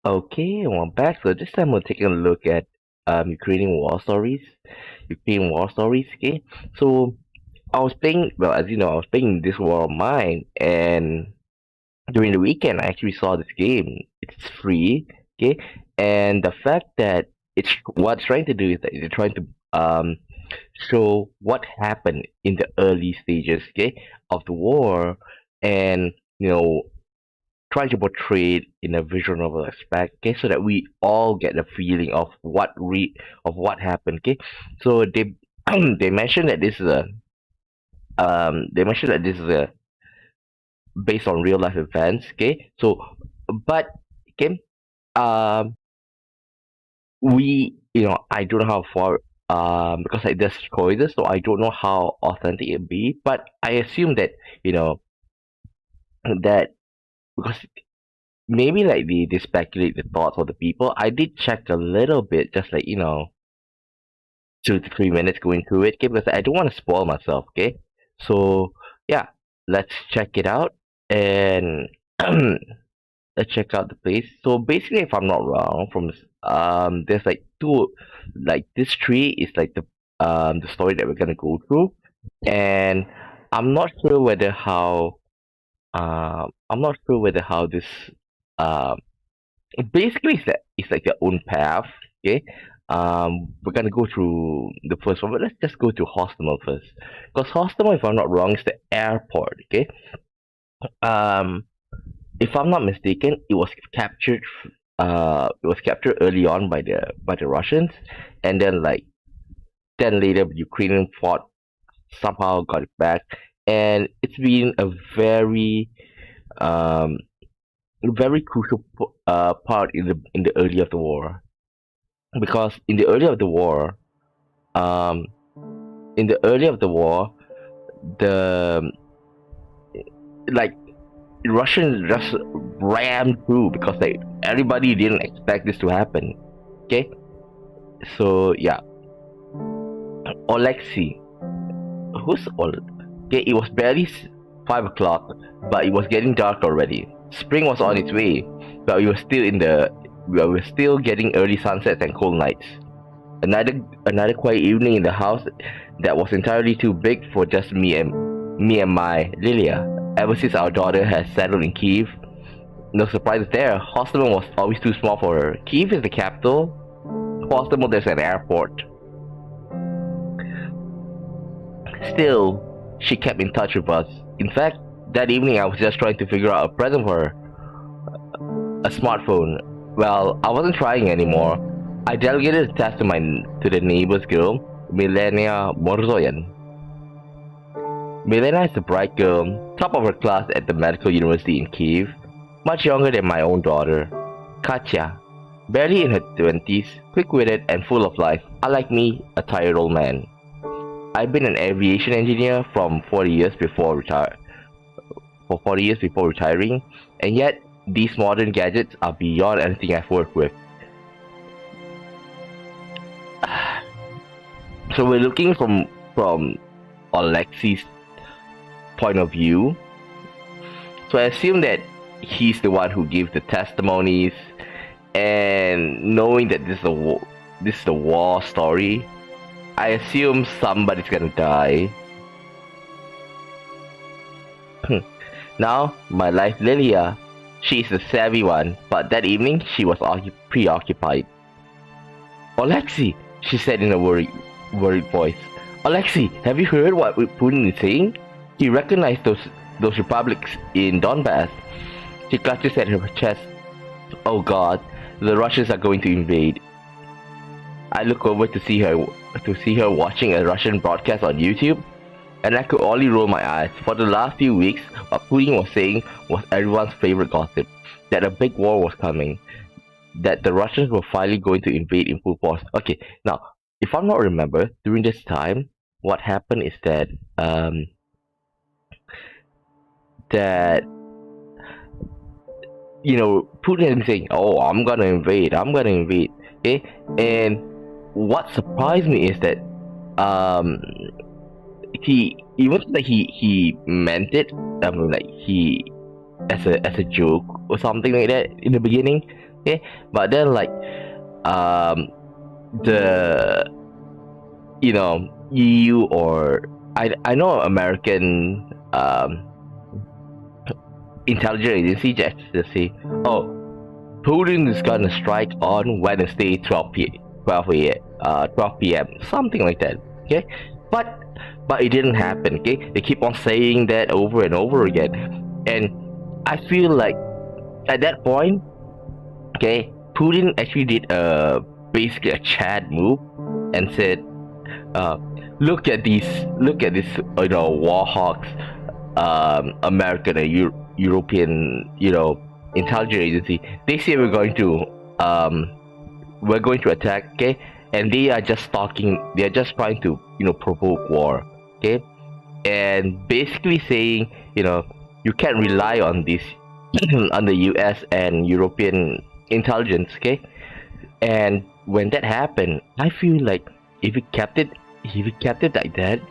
Okay, well, I'm back. So this time we're taking a look at Ukrainian war stories. Ukrainian war stories. Okay, so I was playing. Well, as you know, I was playing this war of mine, and during the weekend, I actually saw this game. It's free. Okay, and the fact that it's what it's trying to do is that it's trying to show what happened in the early stages. Okay, of the war, and you know trying to portray it in a visual novel aspect, okay, so that we all get a feeling of what happened, okay. So they they mentioned that this is a they mentioned that this is a based on real life events, okay. So, but okay, um, I don't know how far because I just spoilers, so I don't know how authentic it be, but I assume that you know that because maybe like they speculate the thoughts of the people. I did check a little bit, just like 2 to 3 minutes going through it, okay, because I don't want to spoil myself, okay. So yeah, let's check it out and let's check out the place. So basically, if I'm not wrong, there's like two, like this tree is like the story that we're gonna go through, and I'm not sure whether how I'm not sure whether how this um basically it's like their own path, okay. We're gonna go through the first one, but let's just go to Hostomel first, because Hostomel, if I'm not wrong, is the airport, okay. um if I'm not mistaken, it was captured early on by the Russians, and then later Ukrainian fought, somehow got it back, and it's been a um very crucial part in the early of the war, because um, in the early of the war, the like Russians just rammed through because like everybody didn't expect this to happen. Okay, so yeah, Alexei, who's Ol? Okay, it was barely 5 o'clock, but it was getting dark already. Spring was on its way, but we were still getting early sunsets and cold nights. Another quiet evening in the house that was entirely too big for just me and my Lilia. Ever since our daughter has settled in Kiev, no surprise there. Hostomel was always too small for her. Kiev is the capital. Hostomel, there's an airport. Still, she kept in touch with us. In fact, that evening I was just trying to figure out a present for her, a smartphone. Well, I wasn't trying anymore. I delegated the task to the neighbor's girl, Milenia Morzoyan. Milena is a bright girl, top of her class at the medical university in Kiev, much younger than my own daughter. Katya, barely in her 20s, quick-witted and full of life, unlike me, a tired old man. I've been an aviation engineer for 40 years before retiring, and yet these modern gadgets are beyond anything I've worked with. So we're looking from Alexei's point of view. So I assume that he's the one who gave the testimonies, and knowing that this is a war story, I assume somebody's gonna die. Now, my wife Lilia, she is the savvy one, but that evening she was preoccupied. Alexei, she said in a worried voice. Alexei, have you heard what Putin is saying? He recognized those republics in Donbass. She clutches at her chest. Oh God, the Russians are going to invade. I look over to see her watching a Russian broadcast on YouTube, and I could only roll my eyes. For the last few weeks, what Putin was saying was everyone's favorite gossip, that a big war was coming, that the Russians were finally going to invade in full force. Okay, now, if I'm not remember, during this time, what happened is that Putin has been saying, "Oh, I'm gonna invade." Okay, and what surprised me is that um he even like he meant it. Like he as a joke or something like that in the beginning, Okay, but then like um the EU, or I know American intelligence agency just say, oh, Putin is gonna strike on Wednesday 12 p.m. something like that. Okay, but it didn't happen. Okay, they keep on saying that over and over again, and I feel like at that point, okay, Putin actually did basically a Chad move and said, uh, look at these, war hawks, American and European, intelligence agency. They say we're going to attack, okay, and they are just talking. They are just trying to, provoke war, okay, and basically saying, you can't rely on this on the U.S. and European intelligence, okay. And when that happened, I feel like if we kept it like that,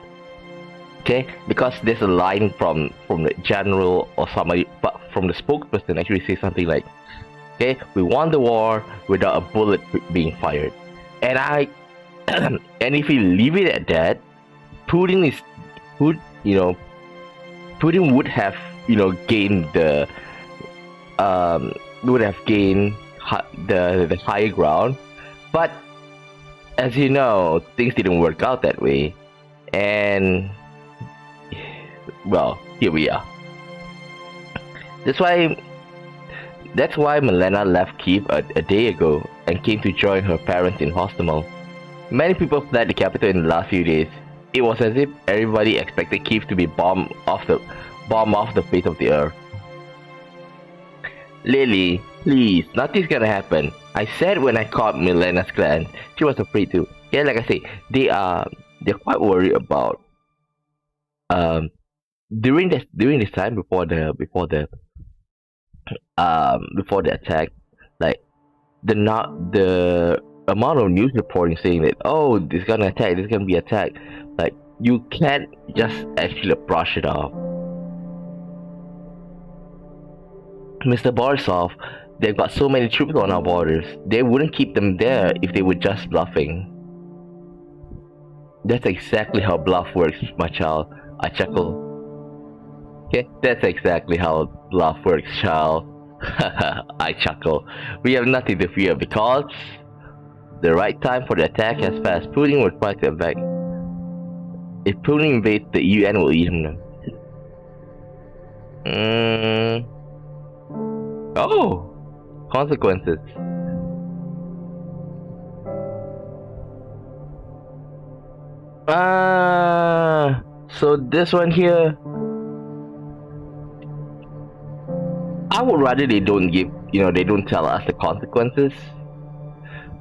okay, because there's a line from the general or somebody, but from the spokesperson actually say something like, okay, we won the war without a bullet being fired, and and if we leave it at that, Putin is would you know Putin would have gained the would have gained the higher ground, but as you know, things didn't work out that way, and well, here we are. That's why Milena left Kiev a day ago and came to join her parents in Hostomel. Many people fled the capital in the last few days. It was as if everybody expected Kiev to be bombed off the face of the earth. Lily, please, nothing's gonna happen. I said when I caught Milena's clan, she was afraid too. Yeah, like I say, they're quite worried about during this time before the attack, like the amount of news reporting saying that, oh, this gonna attack, this gonna be attacked, like you can't just actually brush it off. Mr. Borisov, they've got so many troops on our borders, they wouldn't keep them there if they were just bluffing. That's exactly how bluff works, my child. I chuckle. Okay, that's exactly how bluff works, child. I chuckle. We have nothing to fear because the right time for the attack has passed. Putin will try to attack. If Putin invades, the UN will eat him. Oh, consequences. So this one here, I would rather they don't they don't tell us the consequences.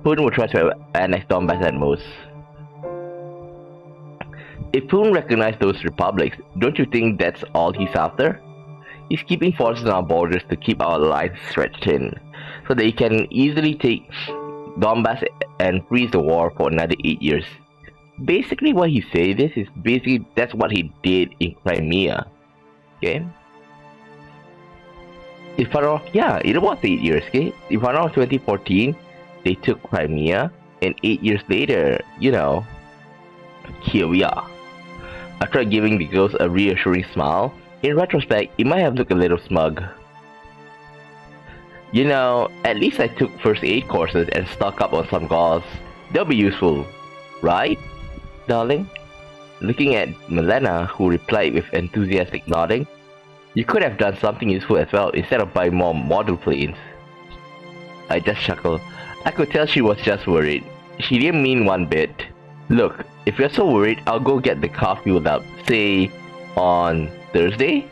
Putin will try to annex Donbass at most. If Putin recognizes those republics, don't you think that's all he's after? He's keeping forces on our borders to keep our lines stretched in, so that he can easily take Donbass and freeze the war for another 8 years. Basically, what he said is basically that's what he did in Crimea. Okay. If I don't, yeah, it was 8 years. Okay. If I don't, 2014, they took Crimea, and 8 years later, here we are. I tried giving the girls a reassuring smile. In retrospect, it might have looked a little smug. At least I took first aid courses and stocked up on some gauze. They'll be useful, right, darling? Looking at Milena, who replied with enthusiastic nodding. You could have done something useful as well instead of buying more model planes. I just chuckled. I could tell she was just worried. She didn't mean one bit. Look, if you're so worried, I'll go get the car fueled up, say, on Thursday?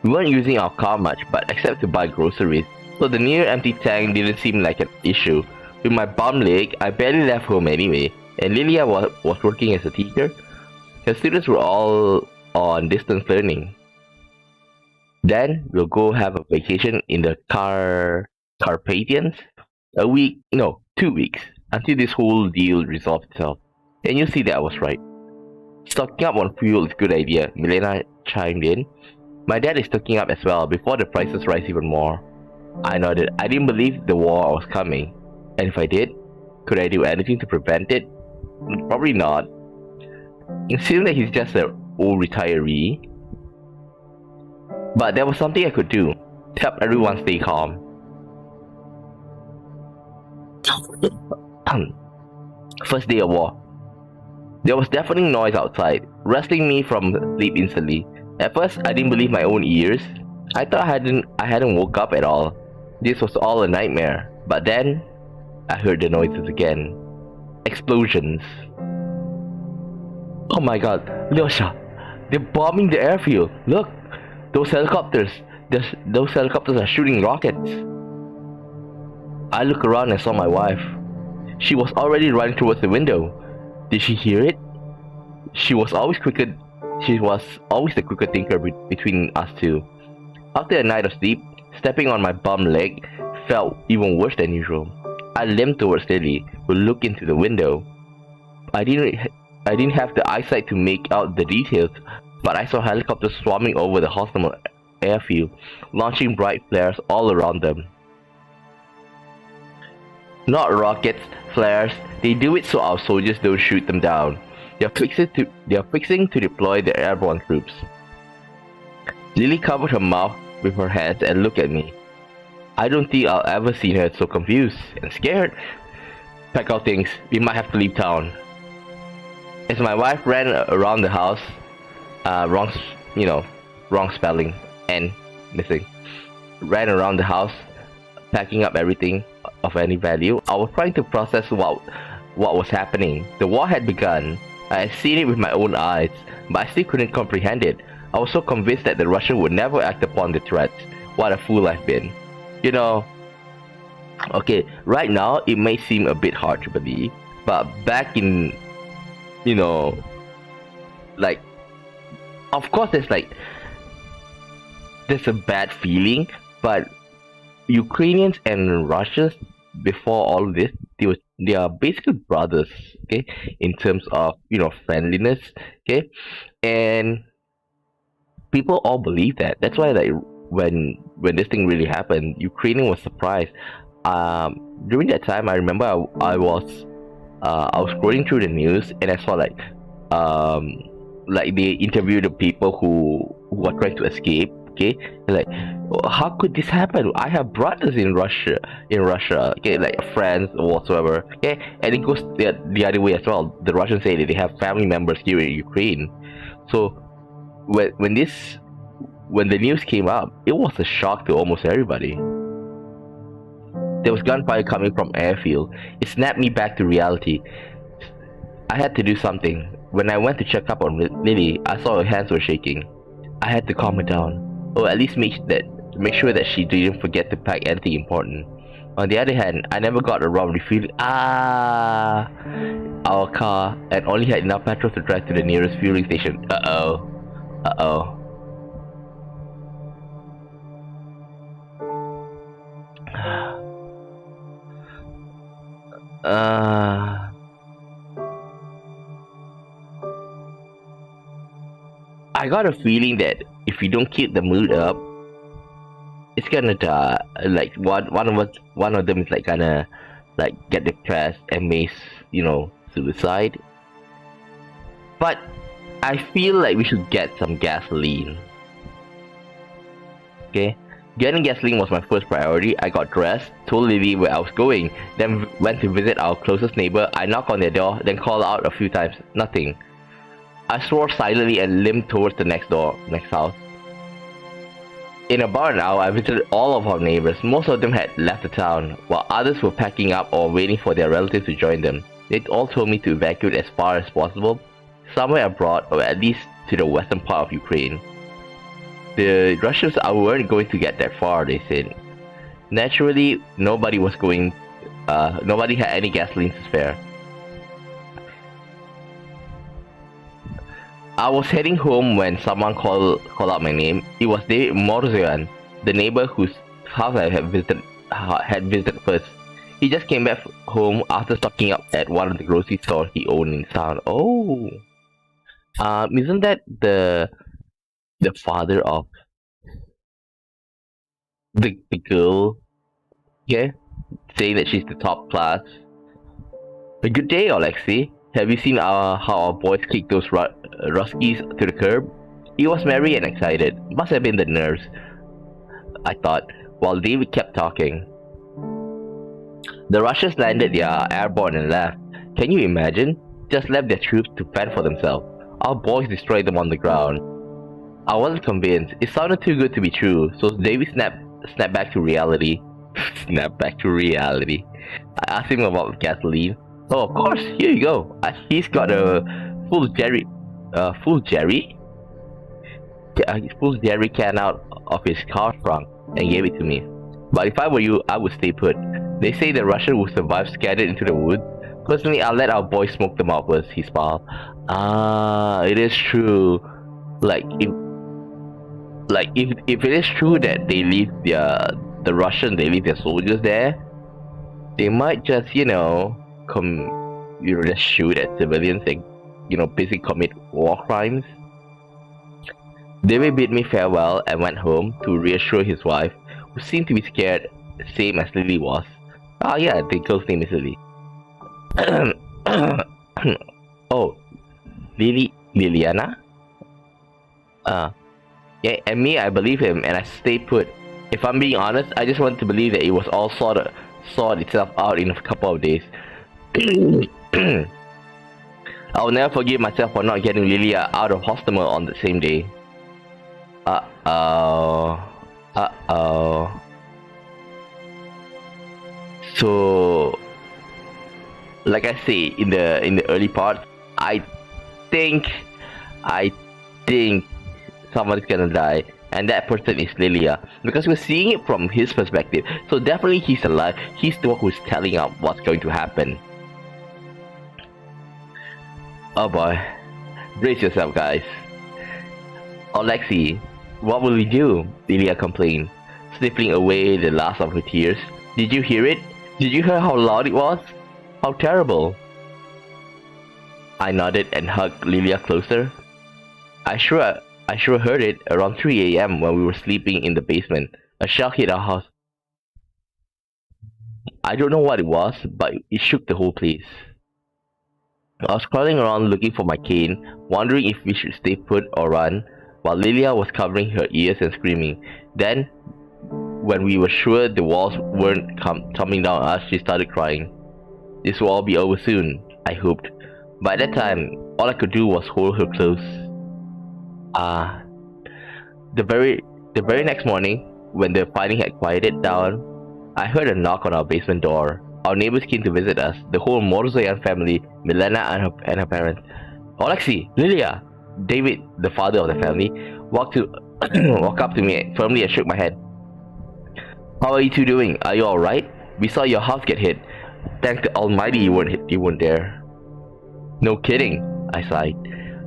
We weren't using our car much, but except to buy groceries, so the near empty tank didn't seem like an issue. With my bum leg, I barely left home anyway, and Lilia was working as a teacher. Her students were all on distance learning. Then we'll go have a vacation in the Carpathians. 2 weeks, until this whole deal resolves itself. And you'll see that I was right. Stocking up on fuel is a good idea, Milena chimed in. My dad is stocking up as well, before the prices rise even more. I nodded. I didn't believe the war was coming. And if I did, could I do anything to prevent it? Probably not. It seemed like he's just an old retiree. But there was something I could do to help everyone stay calm. First day of war. There was deafening noise outside, wresting me from sleep instantly. At first, I didn't believe my own ears. I thought I hadn't woke up at all. This was all a nightmare. But then, I heard the noises again. Explosions. Oh my god, Lyosha! They're bombing the airfield! Look! Those helicopters! Those helicopters are shooting rockets! I looked around and saw my wife. She was already running towards the window. Did she hear it? She was always the quicker thinker between us two. After a night of sleep, stepping on my bum leg felt even worse than usual. I limped towards Lily, who looked into the window. I didn't have the eyesight to make out the details, but I saw helicopters swarming over the Hostomel airfield, launching bright flares all around them. Not rockets, flares, they do it so our soldiers don't shoot them down. They are fixing to deploy the airborne troops. Lily covered her mouth with her hands and looked at me. I don't think I'll ever see her so confused and scared. Pack our things, we might have to leave town. As my wife ran around the house, wrong spelling, and missing. Ran around the house, packing up everything of any value. I was trying to process what was happening. The war had begun. I had seen it with my own eyes, but I still couldn't comprehend it. I was so convinced that the Russians would never act upon the threats. What a fool I've been. Okay, right now it may seem a bit hard to believe, but back in, like, of course there's a bad feeling, but Ukrainians and Russians, before all this, they are basically brothers, okay, in terms of friendliness, okay, and people all believe that. That's why, like, when this thing really happened, Ukrainian was surprised. During that time, I remember I was scrolling through the news and I saw like they interviewed the people who are trying to escape. Okay, like, how could this happen? I have brothers in Russia, okay, like friends or whatsoever. Okay, and it goes the other way as well. The Russians say that they have family members here in Ukraine. So when the news came up, it was a shock to almost everybody. There was gunfire coming from airfield. It snapped me back to reality. I had to do something. When I went to check up on Lily, I saw her hands were shaking. I had to calm her down, or at least make sure that she didn't forget to pack anything important. On the other hand, I never got around refueling our car and only had enough petrol to drive to the nearest fueling station. Uh-oh. I got a feeling that if we don't keep the mood up, it's gonna die. Like one of them is like gonna like get depressed and may suicide. But I feel like we should get some gasoline. Okay, getting gasoline was my first priority. I got dressed, told Lily where I was going, then went to visit our closest neighbor. I knocked on their door, then called out a few times. Nothing. I swore silently and limped towards the next house. In about an hour, I visited all of our neighbors. Most of them had left the town, while others were packing up or waiting for their relatives to join them. They all told me to evacuate as far as possible, somewhere abroad or at least to the western part of Ukraine. The Russians weren't going to get that far, they said. Naturally, nobody had any gasoline to spare. I was heading home when someone called out my name. It was David Morzoyan, the neighbor whose house I had visited first. He just came back home after stocking up at one of the grocery stores he owned in town. Oh, isn't that the father of the girl Okay, saying that she's the top class. A good day, Alexei. Have you seen how our boys kicked those Ruskies to the curb? He was merry and excited. Must have been the nerves, I thought, while David kept talking. The Russians landed their airborne and left. Can you imagine? Just left their troops to fend for themselves. Our boys destroyed them on the ground. I wasn't convinced. It sounded too good to be true, so David snapped back to reality. Snapped back to reality. I asked him about gasoline. Oh, of course, here you go. He's got a full jerry, full jerry? Full jerry can out of his car trunk and gave it to me. But if I were you, I would stay put. They say the Russian will survive scattered into the woods. Personally, I'll let our boys smoke them out first, he smiled. Ah, it is true. If it is true that they leave the Russian, they leave their soldiers there, they might just, just shoot at civilians and, basically commit war crimes. David bid me farewell and went home to reassure his wife, who seemed to be scared, same as Lily was. Ah, yeah, the girl's name is Lily. Oh, Liliana? Yeah, and me, I believe him, and I stayed put. If I'm being honest, I just wanted to believe that it was all sort itself out in a couple of days. I'll never forgive myself for not getting Lilia out of Hostomel on the same day. Uh-oh. So, like I say in the early part, I think someone's gonna die, and that person is Lilia, because we're seeing it from his perspective. So definitely he's alive. He's the one who's telling us what's going to happen. Oh boy, brace yourself, guys. Alexei, what will we do? Lilia complained, sniffling away the last of her tears. Did you hear it? Did you hear how loud it was? How terrible. I nodded and hugged Lilia closer. I sure heard it around 3 a.m. when we were sleeping in the basement. A shell hit our house. I don't know what it was, but it shook the whole place. I was crawling around looking for my cane, wondering if we should stay put or run, while Lilia was covering her ears and screaming. Then, when we were sure the walls weren't tumbling down on us, she started crying. This will all be over soon, I hoped. By that time, all I could do was hold her close. The very next morning, when the fighting had quieted down, I heard a knock on our basement door. Our neighbors came to visit us, the whole Morzoyan family, Milena and her parents. Alexei, Lilia! David, the father of the family, walked up to me firmly and shook my head. How are you two doing? Are you alright? We saw your house get hit. Thank the Almighty you weren't there. No kidding, I sighed.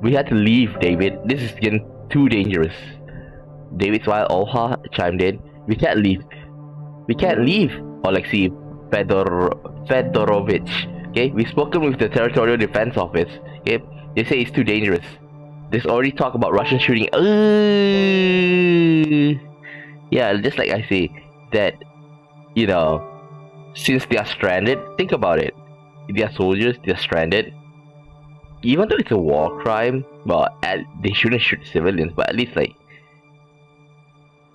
We had to leave, David. This is getting too dangerous. David's wife Olha chimed in. We can't leave, Alexei Fedorovich. Okay, we've spoken with the Territorial Defense Office. Okay, they say it's too dangerous. There's already talk about Russian shooting. Yeah, just like I say, that, since they are stranded, think about it. They are soldiers, they're stranded. Even though it's a war crime, well, they shouldn't shoot civilians, but at least,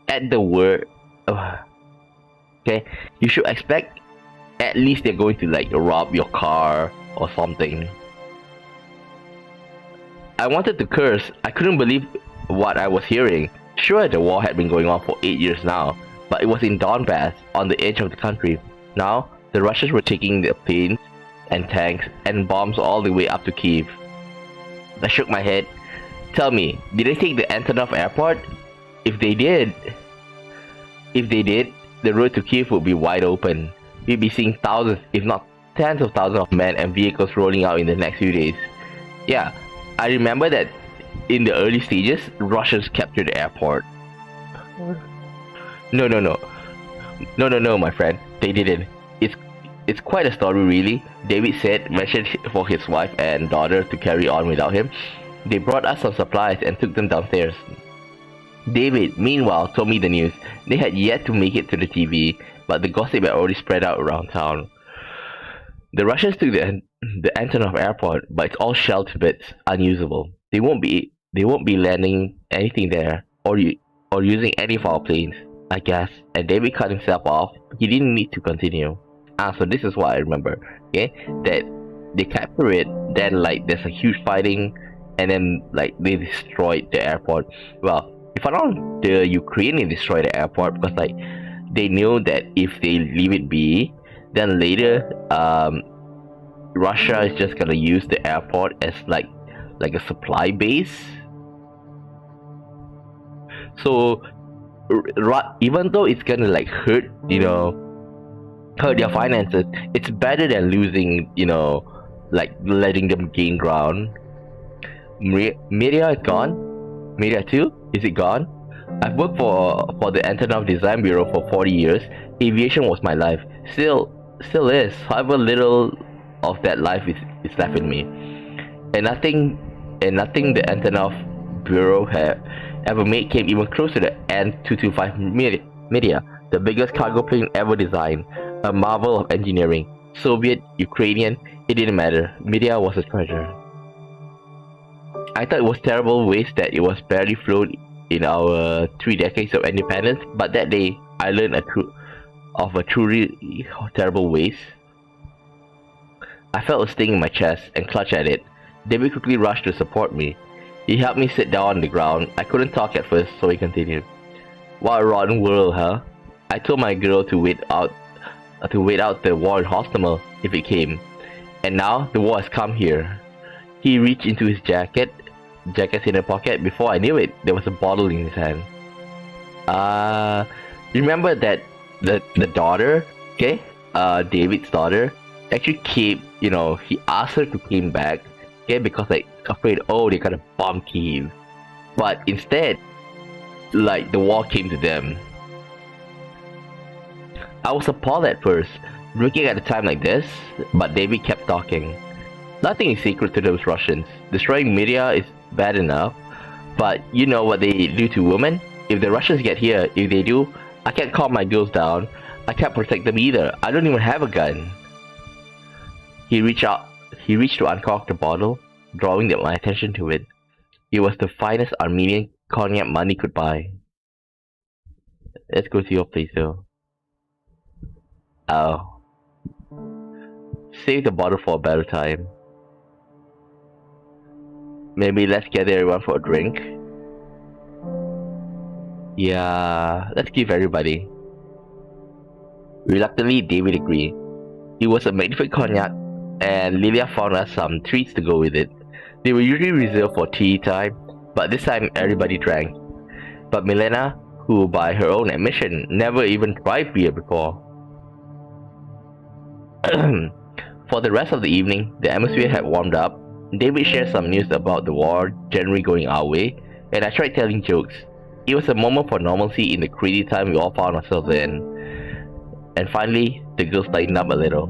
at the word, okay, you should expect at least they're going to, rob your car or something. I wanted to curse. I couldn't believe what I was hearing. Sure, the war had been going on for 8 years now, but it was in Donbass, on the edge of the country. Now, the Russians were taking their planes and tanks and bombs all the way up to Kiev. I shook my head. Tell me, did they take the Antonov airport? If they did, the road to Kiev would be wide open. We'd be seeing thousands, if not tens of thousands of men and vehicles rolling out in the next few days. Yeah, I remember that in the early stages, Russians captured the airport. No, my friend. They didn't. It's quite a story, really. David mentioned for his wife and daughter to carry on without him. They brought us some supplies and took them downstairs. David, meanwhile, told me the news. They had yet to make it to the TV. but the gossip had already spread out around town. The Russians took the Antonov airport, but it's all shelled to bits, unusable. They won't be landing anything there, or using any of our planes, I guess. And David cut himself off. He didn't need to continue. So this is what I remember. Okay, that they capture it, then like there's a huge fighting, and then like they destroyed the airport. Well, if I'm not, the Ukrainians destroyed the airport because like they knew that if they leave it be, then later Russia is just gonna use the airport as like a supply base. So even though it's gonna like hurt, hurt their finances, it's better than losing, like letting them gain ground. Media is gone. Media 2, is it gone? I've worked for the Antonov Design Bureau for 40 years. Aviation was my life. Still is. However little of that life is left in me. And nothing the Antonov Bureau had ever made came even close to the N225 Media, the biggest cargo plane ever designed, a marvel of engineering. Soviet, Ukrainian, it didn't matter. Media was a treasure. I thought it was terrible waste that it was barely flown in our 3 decades of independence, but that day I learned of a truly terrible waste. I felt a sting in my chest and clutched at it. David quickly rushed to support me. He helped me sit down on the ground. I couldn't talk at first, so he continued. What a rotten world, huh? I told my girl to wait out the war in Hostomel if it came. And now the war has come here. He reached into his jacket's in a pocket. Before I knew it, there was a bottle in his hand. Remember that the daughter, okay? David's daughter actually came, he asked her to came back, okay, because like afraid, they got a bomb Kiev. But instead, like the war came to them. I was appalled at first, looking at a time like this, but David kept talking. Nothing is secret to those Russians. Destroying media is bad enough, but you know what they do to women? If the Russians get here, if they do, I can't calm my girls down. I can't protect them either. I don't even have a gun. He reached to uncork the bottle, drawing my attention to it. It was the finest Armenian cognac money could buy. Let's go to your place though. Oh. Save the bottle for a better time. Maybe let's gather everyone for a drink. Yeah, let's give everybody. Reluctantly, David agreed. It was a magnificent cognac, and Lilia found us some treats to go with it. They were usually reserved for tea time, but this time everybody drank. But Milena, who by her own admission never even tried beer before. For the rest of the evening, the atmosphere had warmed up. David shared some news about the war generally going our way, and I tried telling jokes. It was a moment for normalcy in the crazy time we all found ourselves in. And finally, the girls lightened up a little.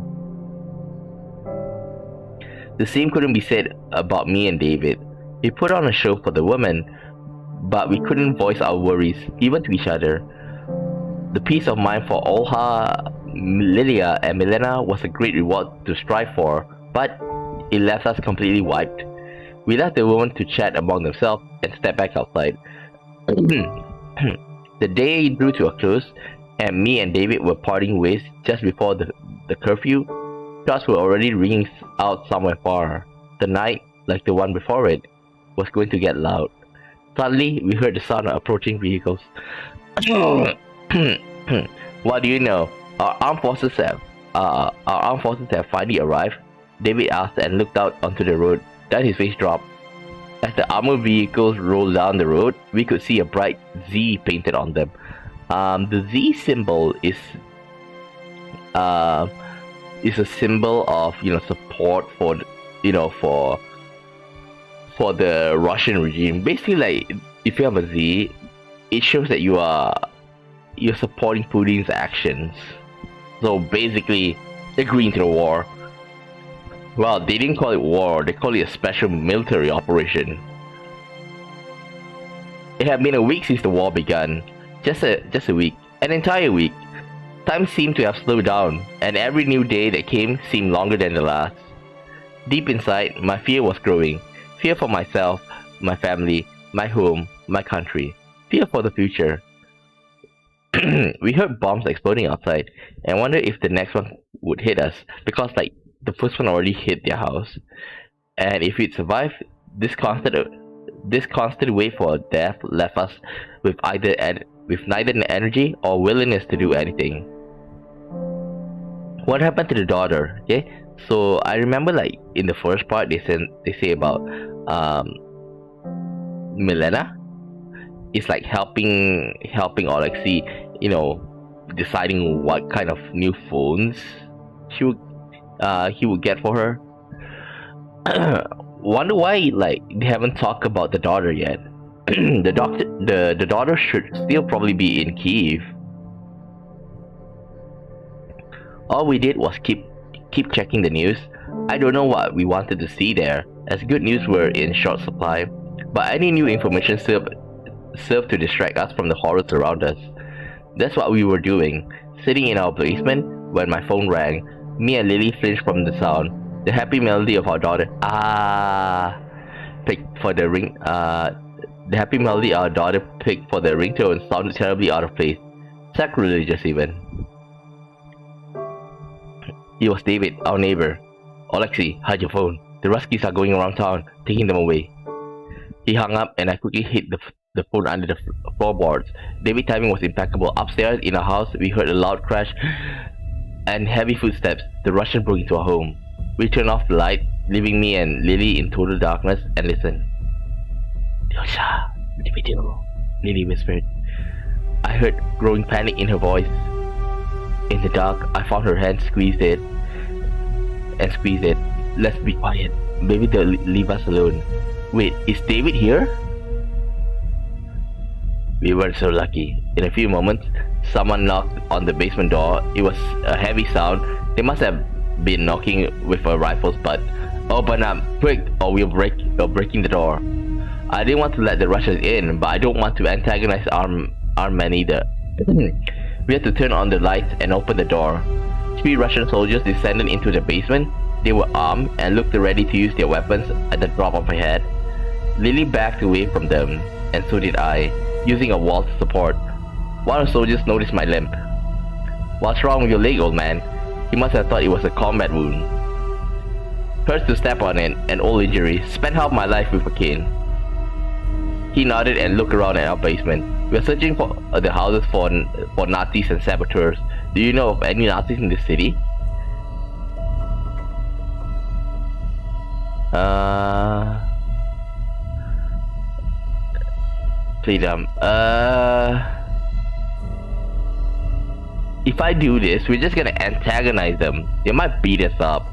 The same couldn't be said about me and David. We put on a show for the women, but we couldn't voice our worries, even to each other. The peace of mind for Olha, Lilia, and Milena was a great reward to strive for, but it left us completely wiped. We left the women to chat among themselves and stepped back outside. The day drew to a close, and me and David were parting ways just before the curfew. Shots were already ringing out somewhere far. The night, like the one before it, was going to get loud. Suddenly, we heard the sound of approaching vehicles. What do you know? Our armed forces have finally arrived. David asked and looked out onto the road. Then his face dropped. As the armored vehicles rolled down the road, we could see a bright Z painted on them. The Z symbol is a symbol of support for for the Russian regime. Basically, like if you have a Z, it shows that you're supporting Putin's actions. So basically, agreeing to the war. Well, they didn't call it war, they called it a special military operation. It had been a week since the war began. Just a week. An entire week. Time seemed to have slowed down, and every new day that came seemed longer than the last. Deep inside, my fear was growing. Fear for myself, my family, my home, my country. Fear for the future. We heard bombs exploding outside, and wondered if the next one would hit us, because the first one already hit their house. And if we'd survived, this constant wait for death left us with neither energy or willingness to do anything. What happened to the daughter? Okay, so I remember in the first part they say about Milena is helping Alexei, deciding what kind of new phones he would get for her. Wonder why they haven't talked about the daughter yet. The daughter should still probably be in Kiev. All we did was keep checking the news. I don't know what we wanted to see there, as good news were in short supply, but any new information served to distract us from the horrors around us. That's what we were doing, sitting in our basement when my phone rang. Me and Lily flinched from the sound. The happy melody of our daughter picked for the ring. The happy melody our daughter picked for the ringtone sounded terribly out of place, sacrilegious even. It was David, our neighbor. Alexei, hide your phone. The Ruskies are going around town, taking them away. He hung up, and I quickly hid the phone under the floorboards. David's timing was impeccable. Upstairs in our house, we heard a loud crash and heavy footsteps. The Russian broke into our home. We turned off the light, leaving me and Lily in total darkness, and listened. Yosha, what do we do? Lily whispered. I heard growing panic in her voice. In the dark, I found her hand, squeezed it. Let's be quiet. Maybe they'll leave us alone. Wait, is David here? We were so lucky. In a few moments, someone knocked on the basement door. It was a heavy sound. They must have been knocking with a rifle's butt. Open up, quick, or we're breaking the door. I didn't want to let the Russians in, but I don't want to antagonize our men either. We had to turn on the lights and open the door. 3 Russian soldiers descended into the basement. They were armed and looked ready to use their weapons at the drop of a hat. Lily backed away from them, and so did I, using a wall to support. One of the soldiers noticed my limp. What's wrong with your leg, old man? He must have thought it was a combat wound. Hurts to step on it, an old injury. Spent half my life with a cane. He nodded and looked around at our basement. We are searching for the houses for Nazis and saboteurs. Do you know of any Nazis in this city? Freedom. If I do this, we're just gonna antagonize them. They might beat us up.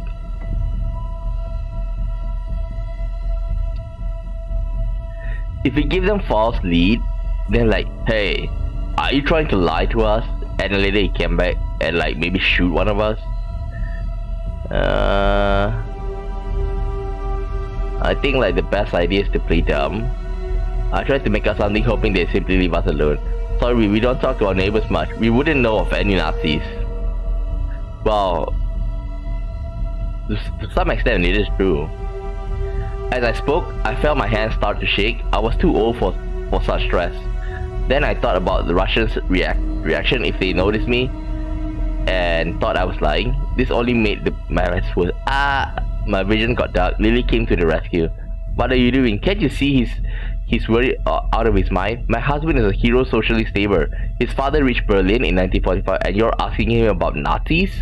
If we give them false lead, then hey, are you trying to lie to us? And then later he came back and maybe shoot one of us. I think the best idea is to play dumb. I tried to make up something hoping they simply leave us alone. Sorry, we don't talk to our neighbors much. We wouldn't know of any Nazis. Well, to some extent it is true. As I spoke, I felt my hands start to shake. I was too old for such stress. Then I thought about the Russians' reaction if they noticed me and thought I was lying. This only made my rest worse. My vision got dark. Lily came to the rescue. What are you doing? Can't you see he's worried out of his mind? My husband is a hero socialist saver. His father reached Berlin in 1945 and you're asking him about Nazis?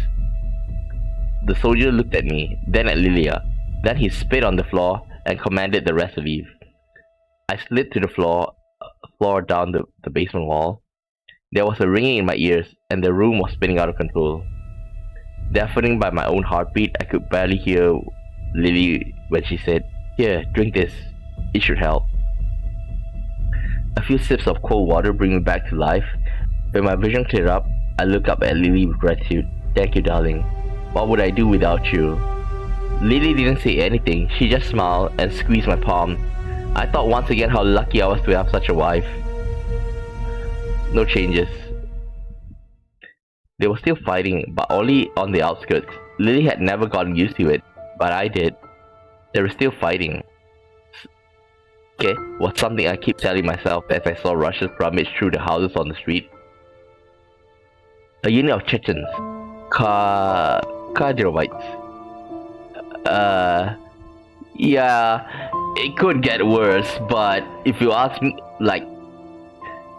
The soldier looked at me, then at Lilia. Then he spit on the floor and commanded the rest to leave. I slid to the floor down the basement wall. There was a ringing in my ears, and the room was spinning out of control. Deafening by my own heartbeat, I could barely hear Lily when she said, "Here, drink this. It should help." A few sips of cold water bring me back to life. When my vision cleared up, I looked up at Lily with gratitude. "Thank you, darling. What would I do without you?" Lily didn't say anything. She just smiled and squeezed my palm. I thought once again how lucky I was to have such a wife. No changes. They were still fighting, but only on the outskirts. Lily had never gotten used to it, but I did. They were still fighting. Okay, was something I keep telling myself as I saw Russians rummage through the houses on the street. A unit of Chechens. Kadrovites. Yeah, it could get worse, but if you ask me, like,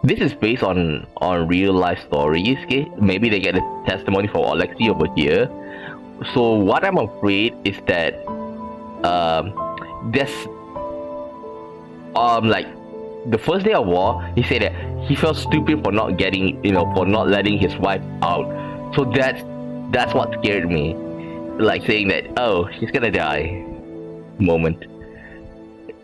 this is based on real life stories, okay? Maybe they get a testimony from Alexei over here. So what I'm afraid is that there's like the first day of war, he said that he felt stupid for not getting, for not letting his wife out. So that's what scared me, like saying that, oh, she's gonna die moment.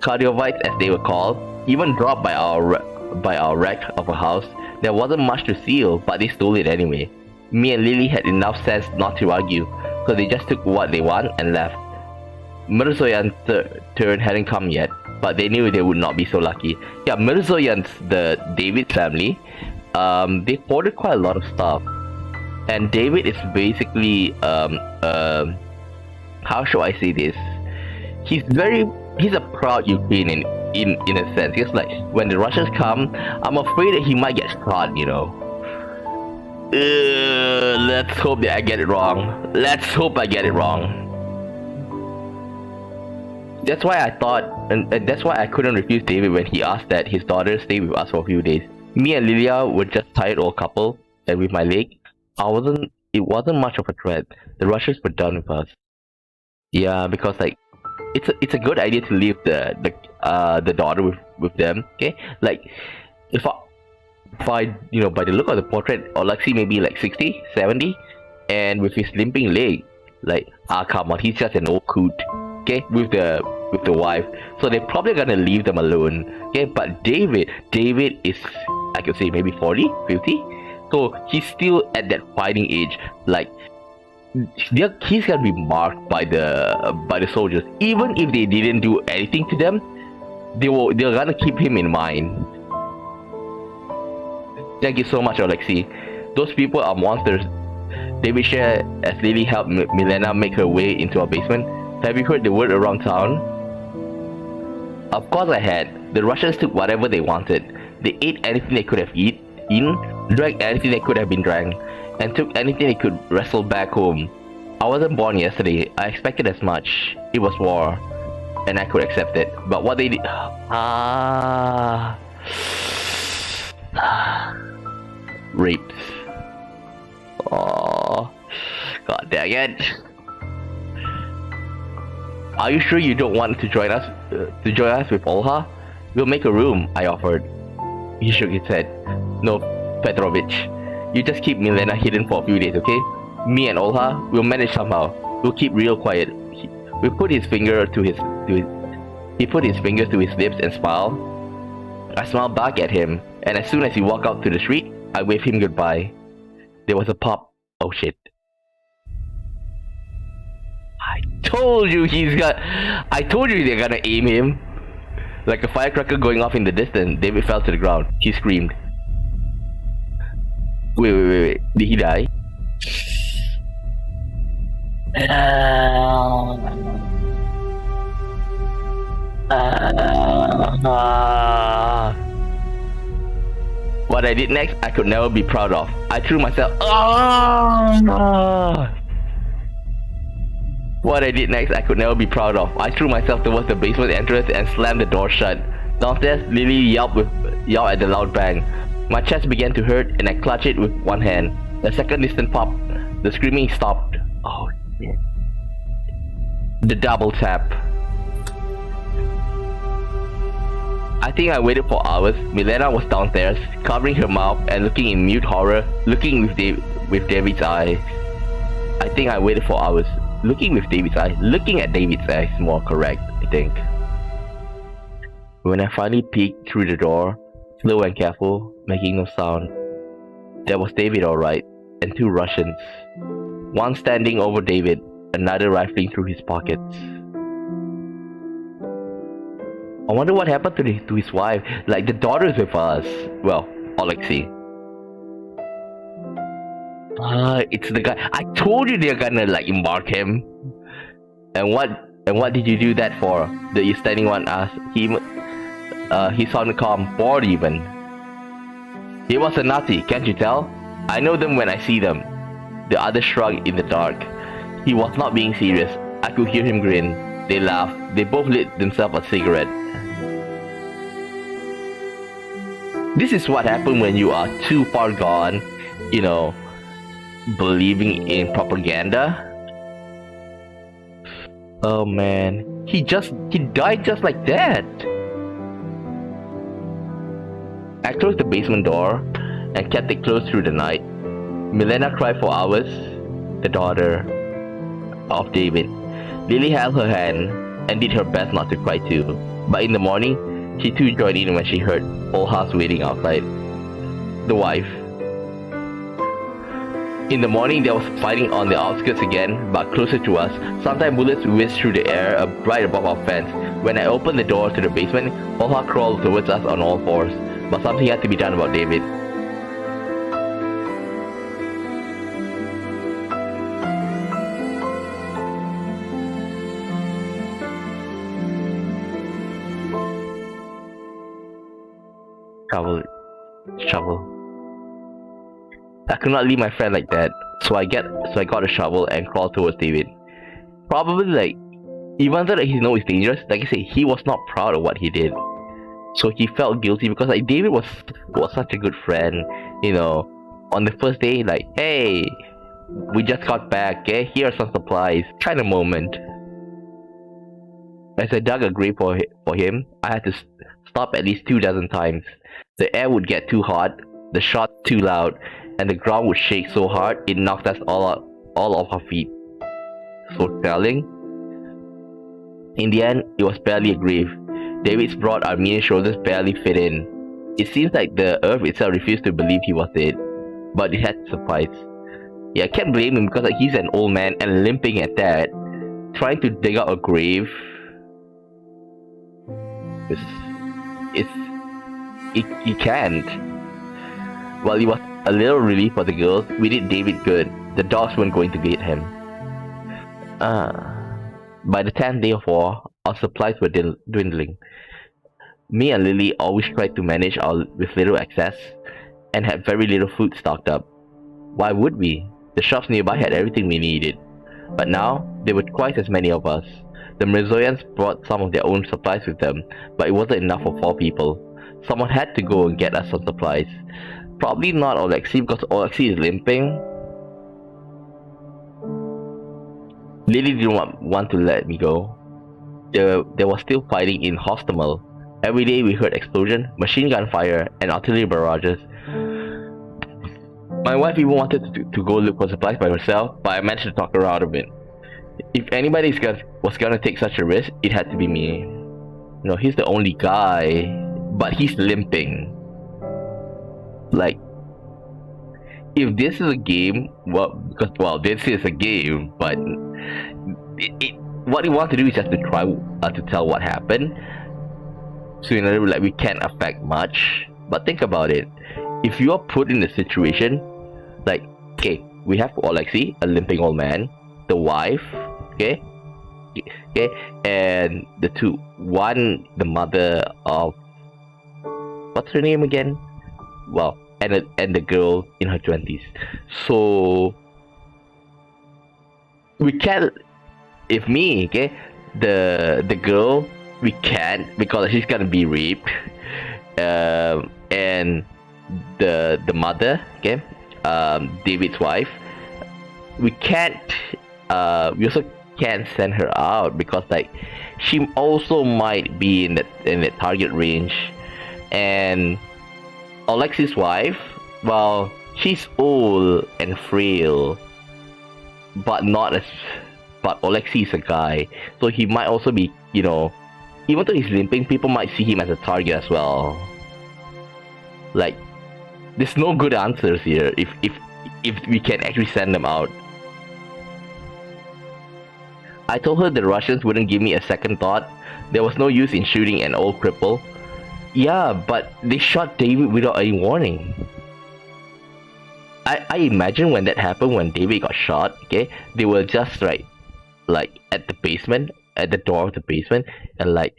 Cardiovites, as they were called, even dropped by our wreck of a house. There wasn't much to steal, but they stole it anyway. Me and Lily had enough sense not to argue, so they just took what they want and left. Mirzoyan's turn hadn't come yet, but they knew they would not be so lucky. Yeah, Mirzoyan's, the David family, they hoarded quite a lot of stuff. And David is basically, how should I say this? He's a proud Ukrainian in a sense. It's like, when the Russians come, I'm afraid that he might get shot, Let's hope that I get it wrong. Let's hope I get it wrong. That's why I thought, and that's why I couldn't refuse David when he asked that his daughter stay with us for a few days. Me and Lilia were just tired old couple, and with my leg, it wasn't much of a threat. The Russians were done with us. Yeah, because like, it's a good idea to leave the daughter with them. Okay, like if I by the look of the portrait, Alexei may be like 60, 70, and with his limping leg, like come on, he's just an old coot. Okay, with the wife, so they're probably gonna leave them alone. Okay, but David is, I could say, maybe 40, 50, so he's still at that fighting age. Like, he's gonna be marked by the soldiers. Even if they didn't do anything to them, they're gonna keep him in mind. Thank you so much, Alexei. Those people are monsters. David shared as Lily helped Milena make her way into our basement. Have you heard the word around town? Of course I had. The Russians took whatever they wanted. They ate anything they could have eaten, drank anything they could have been drank, and took anything they could wrestle back home. I wasn't born yesterday. I expected as much. It was war, and I could accept it. But what they did... rapes. Oh, god dang it. Are you sure you don't want to join us with Olha? We'll make a room, I offered. He shook his head. No, Petrovich. You just keep Milena hidden for a few days, okay? Me and Olha, we'll manage somehow. We'll keep real quiet. He put his fingers to his lips and smiled. I smiled back at him, and as soon as he walked out to the street, I waved him goodbye. There was a pop. Oh shit. I told you they're gonna aim him. Like a firecracker going off in the distance, David fell to the ground. He screamed. Wait. Did he die? What I did next, I could never be proud of. I threw myself. What I did next, I could never be proud of. I threw myself towards the basement entrance and slammed the door shut. Downstairs, Lily yelled at the loud bang. My chest began to hurt, and I clutched it with one hand. The second distant pop, the screaming stopped. Oh shit! The double tap. I think I waited for hours. Milena was downstairs, covering her mouth and looking in mute horror, looking with David's eyes. I think I waited for hours. Looking at David's eyes, more correct, I think. When I finally peeked through the door, slow and careful, making no sound, there was David alright, and two Russians. One standing over David, another rifling through his pockets. I wonder what happened to his wife. Like, the daughter is with us. Well, Alexei. It's the guy. I told you they're gonna like embark him. And what did you do that for? The standing one asked. He's on the calm board even. He was a Nazi, can't you tell? I know them when I see them. The other shrugged in the dark. He was not being serious. I could hear him grin. They laughed. They both lit themselves a cigarette. This is what happened when you are too far gone, you know, believing in propaganda. Oh man, he died just like that. I closed the basement door and kept it closed through the night. Milena cried for hours, the daughter of David. Lily held her hand and did her best not to cry too. But in the morning, she too joined in when she heard whole house waiting outside. The wife. In the morning, there was fighting on the outskirts again, but closer to us. Sometimes bullets whizzed through the air right above our fence. When I opened the door to the basement, Olha crawled towards us on all fours. But something had to be done about David. Shovel. I could not leave my friend like that, so I got a shovel and crawled towards David. Probably like, even though he knows it's dangerous, like I say, he was not proud of what he did. So he felt guilty because like David was such a good friend, you know. On the first day, like, hey, we just got back, okay? Here are some supplies, kind of moment. As I dug a grave for him, I had to stop at least 24 times. The air would get too hot, the shots too loud, and the ground would shake so hard it knocked us all off our feet. So telling. In the end, it was barely a grave. David's broad Armenian shoulders barely fit in. It seems like the earth itself refused to believe he was dead, but it had to suffice. Yeah, I can't blame him because like, he's an old man and limping at that. Trying to dig out a grave. He can't. While it was a little relief for the girls, we did David good. The dogs weren't going to get him. By the 10th day of war, our supplies were dwindling. Me and Lily always tried to manage with little excess and had very little food stocked up. Why would we? The shops nearby had everything we needed. But now, there were twice as many of us. The Mrazoians brought some of their own supplies with them, but it wasn't enough for 4 people. Someone had to go and get us some supplies. Probably not Alexei, because Alexei is limping. Lily didn't want to let me go. There was still fighting in Hostomel. Every day we heard explosion, machine gun fire, and artillery barrages. My wife even wanted to go look for supplies by herself, but I managed to talk her out of it. If anybody was gonna take such a risk, it had to be me. You know, he's the only guy, but he's limping. Like, if this is a game, this is a game, but what we want to do is just to try to tell what happened. So in other words, like, we can't affect much. But think about it. If you are put in the situation, like, okay, we have Alexei, a limping old man, the wife, okay, and the two. One, the mother of, what's her name again? Well, and the girl in her 20s. So we can't. If me, okay, the girl, we can't because she's gonna be raped, and the mother, okay, David's wife, we can't. We also can't send her out because like she also might be in the target range, and Alexei's wife, well, she's old and frail, but Alexei is a guy, so he might also be, you know, even though he's limping, people might see him as a target as well. Like, there's no good answers here if we can actually send them out. I told her the Russians wouldn't give me a second thought. There was no use in shooting an old cripple. Yeah, but they shot David without any warning. I imagine when that happened, when David got shot, okay, they were just like at the basement, at the door of the basement, and like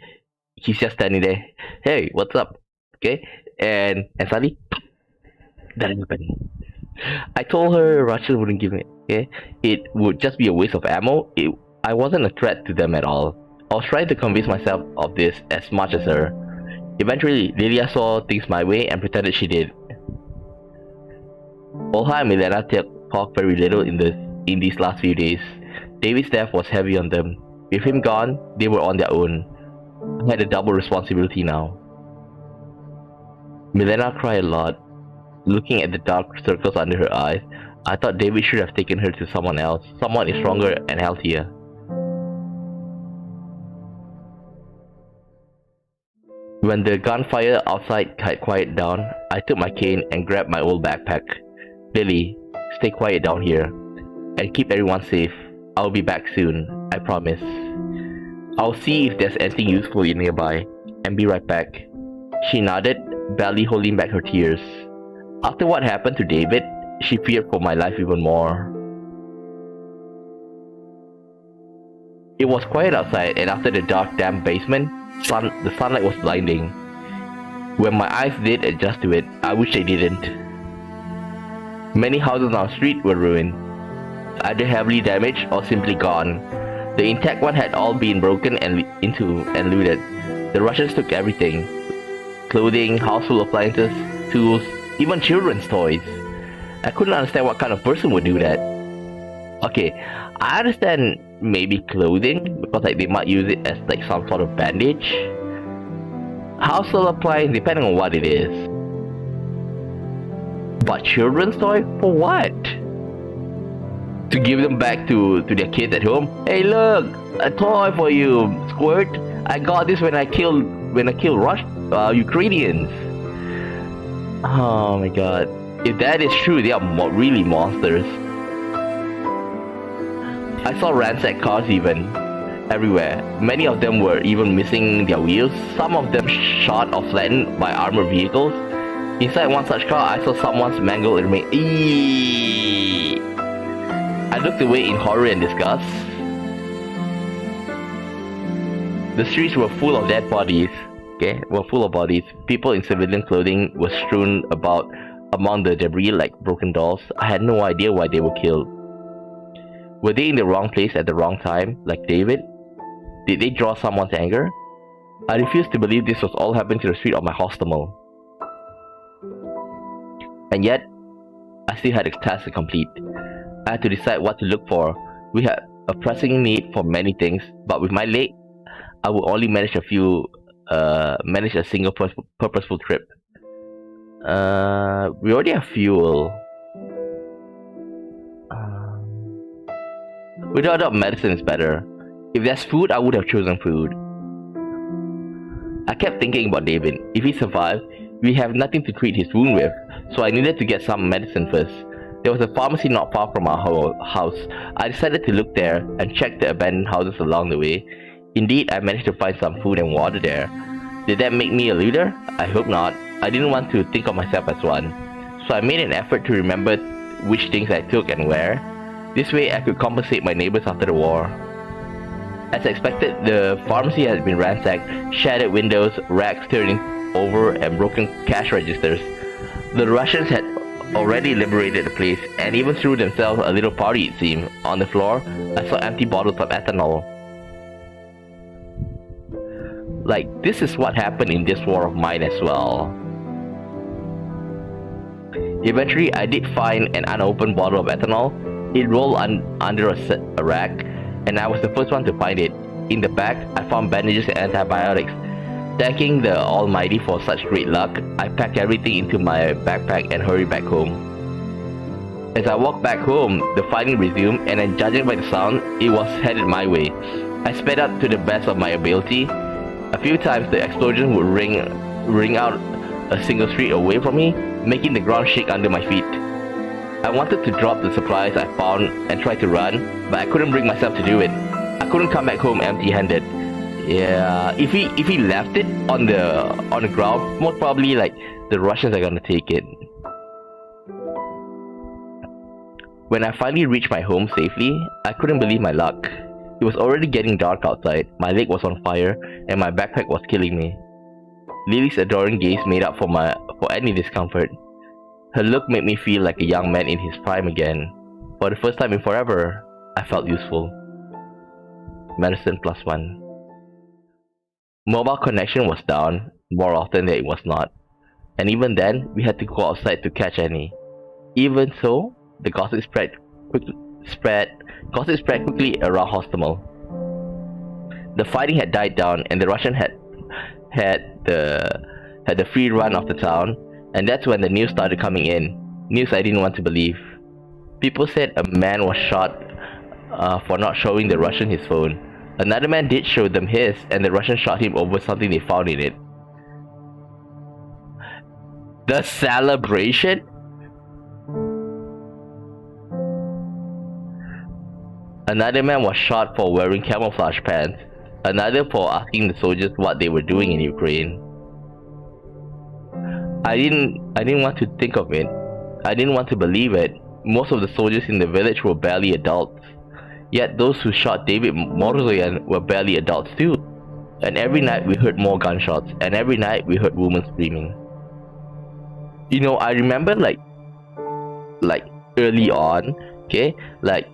he's just standing there. Hey, what's up? Okay, and suddenly that happened. I told her Russian wouldn't give me. Okay, it would just be a waste of ammo. I wasn't a threat to them at all. I was trying to convince myself of this as much as her. Eventually, Lilia saw things my way and pretended she did. Olha and Milena talked very little in these last few days. David's death was heavy on them. With him gone, they were on their own. I had a double responsibility now. Milena cried a lot. Looking at the dark circles under her eyes, I thought David should have taken her to someone else, someone stronger and healthier. When the gunfire outside had quieted down, I took my cane and grabbed my old backpack. Lily, stay quiet down here, and keep everyone safe. I'll be back soon, I promise. I'll see if there's anything useful nearby, and be right back. She nodded, barely holding back her tears. After what happened to David, she feared for my life even more. It was quiet outside, and after the dark, damp basement, the sunlight was blinding. When my eyes did adjust to it, I wish they didn't. Many houses on our street were ruined, either heavily damaged or simply gone. The intact one had all been broken into and looted. The Russians took everything: clothing, household appliances, tools, even children's toys. I couldn't understand what kind of person would do that. Okay, I understand maybe clothing, because like they might use it as like some sort of bandage. Household appliance, depending on what it is. But children's toy? For what? To give them back to their kids at home? Hey look! A toy for you, Squirt! I got this when I killed Ukrainians. Oh my god. If that is true, they are really monsters. I saw ransacked cars even, everywhere. Many of them were even missing their wheels, some of them shot or flattened by armored vehicles. Inside one such car, I saw someone's mangled remains. Eeeeee! I looked away in horror and disgust. The streets were full of dead bodies. People in civilian clothing were strewn about among the debris like broken dolls. I had no idea why they were killed. Were they in the wrong place at the wrong time, like David? Did they draw someone's anger? I refused to believe this was all happening to the street of my Hostomel. And yet, I still had a task to complete. I had to decide what to look for. We had a pressing need for many things, but with my leg, I would only manage a single purposeful trip. We already have fuel. Without medicine is better. If there's food, I would have chosen food. I kept thinking about David. If he survived, we have nothing to treat his wound with, so I needed to get some medicine first. There was a pharmacy not far from our house. I decided to look there and check the abandoned houses along the way. Indeed, I managed to find some food and water there. Did that make me a looter? I hope not. I didn't want to think of myself as one. So I made an effort to remember which things I took and where. This way I could compensate my neighbors after the war. As expected, the pharmacy had been ransacked, shattered windows, racks turning over, and broken cash registers. The Russians had already liberated the place and even threw themselves a little party, it seemed. On the floor, I saw empty bottles of ethanol. Like, this is what happened in this war of mine as well. Eventually, I did find an unopened bottle of ethanol. It rolled under a rack, and I was the first one to find it. In the back, I found bandages and antibiotics. Thanking the Almighty for such great luck, I packed everything into my backpack and hurried back home. As I walked back home, the fighting resumed, and then judging by the sound, it was headed my way. I sped up to the best of my ability. A few times the explosion would ring out a single street away from me, making the ground shake under my feet. I wanted to drop the supplies I found and try to run, but I couldn't bring myself to do it. I couldn't come back home empty-handed. Yeah, if he left it on the ground, most probably like the Russians are gonna take it. When I finally reached my home safely, I couldn't believe my luck. It was already getting dark outside, my leg was on fire, and my backpack was killing me. Lily's adoring gaze made up for any discomfort. Her look made me feel like a young man in his prime again. For the first time in forever, I felt useful. Medicine +1. Mobile connection was down more often than it was not, and even then, we had to go outside to catch any. Even so, the gossip spread quickly around Hostomel. The fighting had died down, and the Russian had the free run of the town, and that's when the news started coming in. News I didn't want to believe. People said a man was shot for not showing the Russian his phone. Another man did show them his, and the Russian shot him over something they found in it. The celebration? Another man was shot for wearing camouflage pants. Another for asking the soldiers what they were doing in Ukraine. I didn't want to think of it. I didn't want to believe it. Most of the soldiers in the village were barely adults. Yet those who shot David Morozoyan were barely adults too. And every night we heard more gunshots, and every night we heard women screaming. You know, I remember like early on, okay, like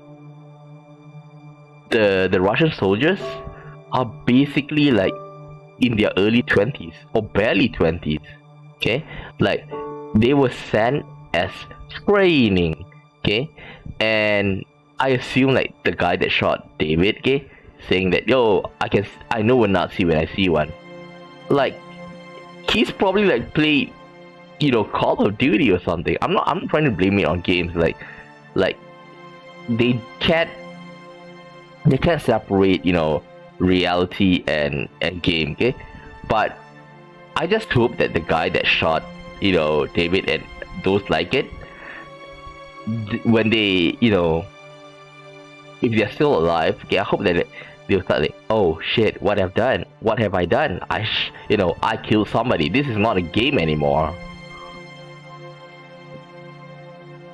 the Russian soldiers are basically like in their early 20s or barely 20s, okay, like they were sent as training, okay, and I assume like the guy that shot David, okay, saying that, yo, I know a Nazi when I see one. Like, he's probably like played, you know, Call of Duty or something. I'm not trying to blame it on games. Like they can't separate, you know, reality and game, okay? But I just hope that the guy that shot, you know, David and those like it, when they, you know, if they're still alive, okay, I hope that they'll start like, oh shit, what have I done? I killed somebody. This is not a game anymore.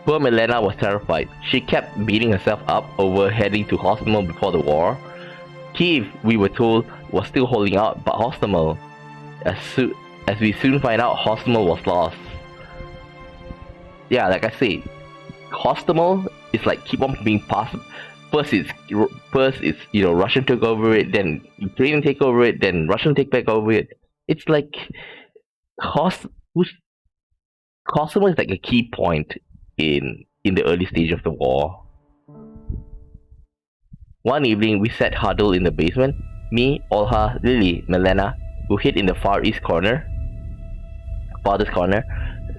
Poor Milena was terrified. She kept beating herself up over heading to Hostomel before the war. Kiev, we were told, was still holding out, but Hostomel, as we soon find out, Hostomel was lost. Yeah, like I say, Hostomel is like keep on being passed. First it's you know, Russian took over it, then Ukrainian take over it, then Russian take back over it. It's like Hostomel is like a key point in the early stage of the war. One evening we sat huddled in the basement. Me, Olha, Lily, Milena, who hid in the farthest corner.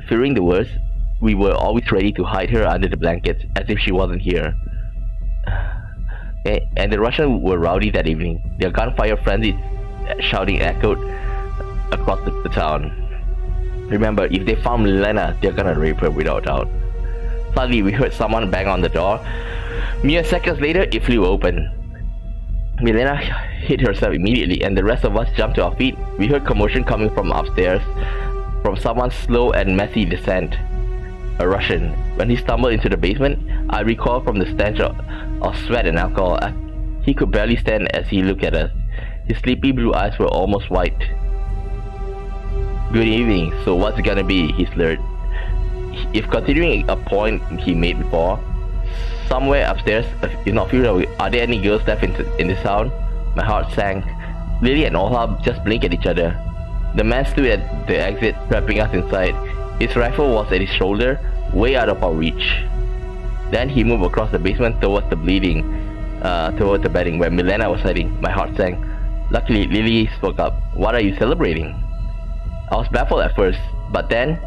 Fearing the worst, we were always ready to hide her under the blankets as if she wasn't here. Okay, and the Russians were rowdy that evening. Their gunfire frenzied shouting echoed across the town. Remember, if they found Milena, they're gonna rape her without doubt. Suddenly, we heard someone bang on the door. Mere seconds later, it flew open. Milena hid herself immediately, and the rest of us jumped to our feet. We heard commotion coming from upstairs, from someone's slow and messy descent. A Russian. When he stumbled into the basement, I recall from the stench of sweat and alcohol. He could barely stand as he looked at us. His sleepy blue eyes were almost white. Good evening, so what's it gonna be? He slurred. If continuing a point he made before, somewhere upstairs, if not few away, are there any girls left in this town? My heart sank. Lily and Olha just blinked at each other. The man stood at the exit, trapping us inside. His rifle was at his shoulder, way out of our reach. Then he moved across the basement towards the bedding where Milena was hiding. My heart sank. Luckily, Lily spoke up. What are you celebrating? I was baffled at first, but then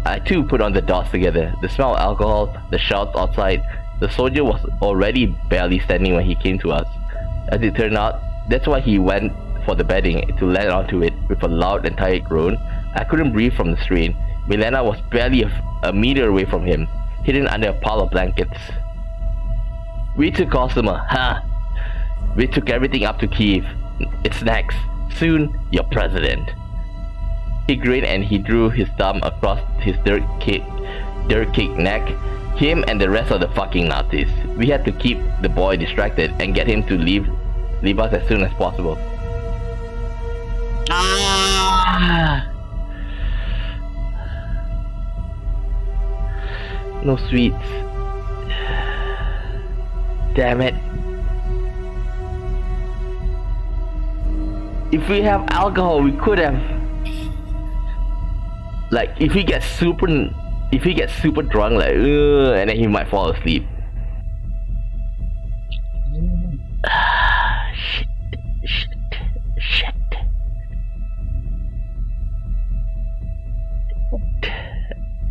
I too put on the dots together. The smell of alcohol, the shouts outside. The soldier was already barely standing when he came to us. As it turned out, that's why he went for the bedding, to land onto it with a loud and tired groan. I couldn't breathe from the strain. Milena was barely a meter away from him, hidden under a pile of blankets. We took Hostomel, huh? We took everything up to Kiev. It's next. Soon, you're president. He grinned and he drew his thumb across his dirt-caked neck. Him and the rest of the fucking Nazis. We had to keep the boy distracted and get him to leave us as soon as possible. No sweets. Damn it. If we have alcohol, we could have. Like, if he gets super drunk, like, and then he might fall asleep. Shit.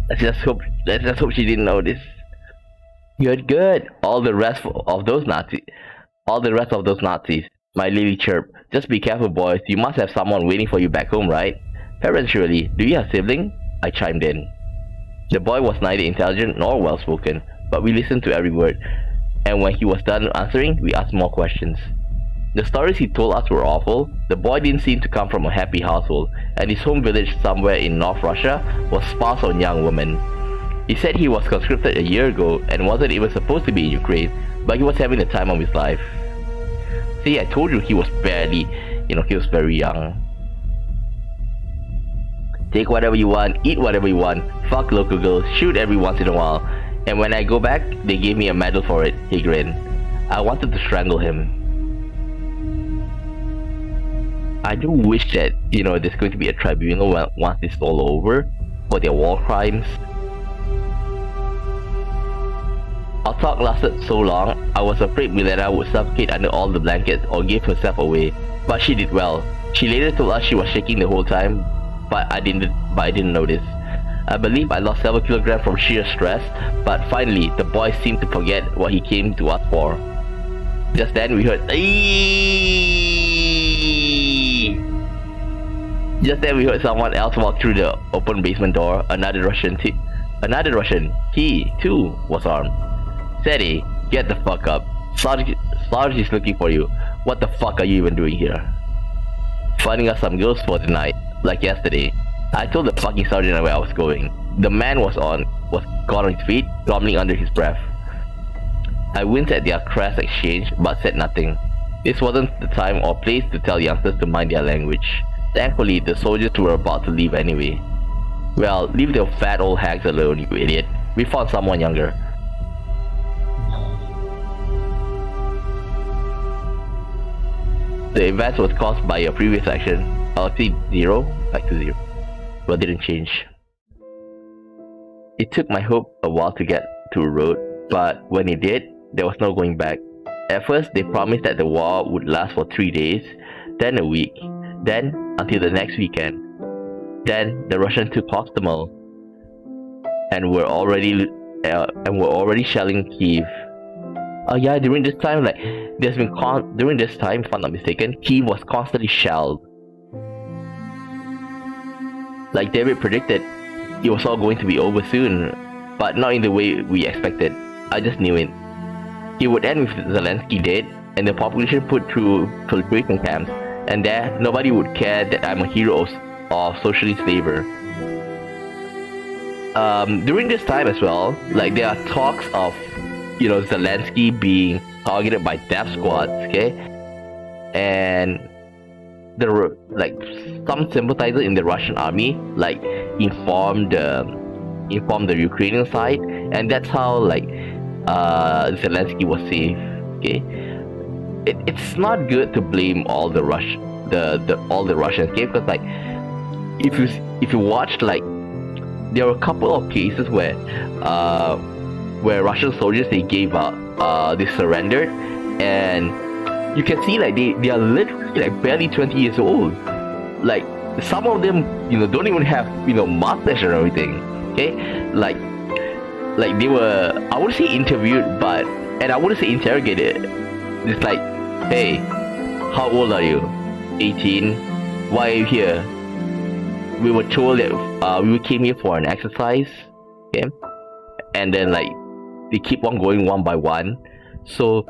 Let's just hope she didn't notice. Good. All the rest of those Nazis, my Lily chirp. Just be careful, boys. You must have someone waiting for you back home, right? Parents, surely. Do you have siblings? I chimed in. The boy was neither intelligent nor well-spoken, but we listened to every word. And when he was done answering, we asked more questions. The stories he told us were awful. The boy didn't seem to come from a happy household, and his home village somewhere in North Russia was sparse on young women. He said he was conscripted a year ago and wasn't even supposed to be in Ukraine, but he was having the time of his life. See, I told you he was very young. Take whatever you want, eat whatever you want, fuck local girls, shoot every once in a while, and when I go back, they gave me a medal for it, he grinned. I wanted to strangle him. I do wish that, there's going to be a tribunal once it's all over for their war crimes. Our talk lasted so long, I was afraid Milena would suffocate under all the blankets or give herself away, but she did well. She later told us she was shaking the whole time, but I didn't notice. I believe I lost several kilograms from sheer stress, but finally, the boy seemed to forget what he came to us for. Just then we heard someone else walk through the open basement door. Another Russian. He, too, was armed. Sadie, get the fuck up. Sarge is looking for you. What the fuck are you even doing here? Finding us some girls for tonight, like yesterday. I told the fucking sergeant where I was going. The man was gone on his feet, grumbling under his breath. I winced at their crass exchange, but said nothing. This wasn't the time or place to tell youngsters to mind their language. Thankfully, the soldiers were about to leave anyway. Well, leave the fat old hags alone, you idiot. We found someone younger. The event was caused by a previous action. I'll see 0, back to 0. But didn't change. It took my hope a while to get to a road, but when it did, there was no going back. At first, they promised that the war would last for 3 days, then a week, then until the next weekend. Then the Russians took Hostomel and were already shelling Kiev. Oh yeah, during this time, if I'm not mistaken, Kiev was constantly shelled. Like David predicted, it was all going to be over soon, but not in the way we expected. I just knew it. It would end with Zelensky dead and the population put through filtration camps, and there nobody would care that I'm a hero of socialist labor. During this time as well, there are talks of Zelensky being targeted by death squads, okay, and some sympathizers in the Russian army informed the Ukrainian side, and that's how Zelensky was saved. Okay, it's not good to blame all the Russians, okay, because if you watched, there were a couple of cases where Russian soldiers, they gave up, they surrendered, and you can see they are literally barely 20 years old. Some of them don't even have mustache or everything. Okay, they were, I wouldn't say interviewed, and I wouldn't say interrogated. It's hey, how old are you? 18. Why are you here? We were told that we came here for an exercise. Okay, and then they keep on going one by one. So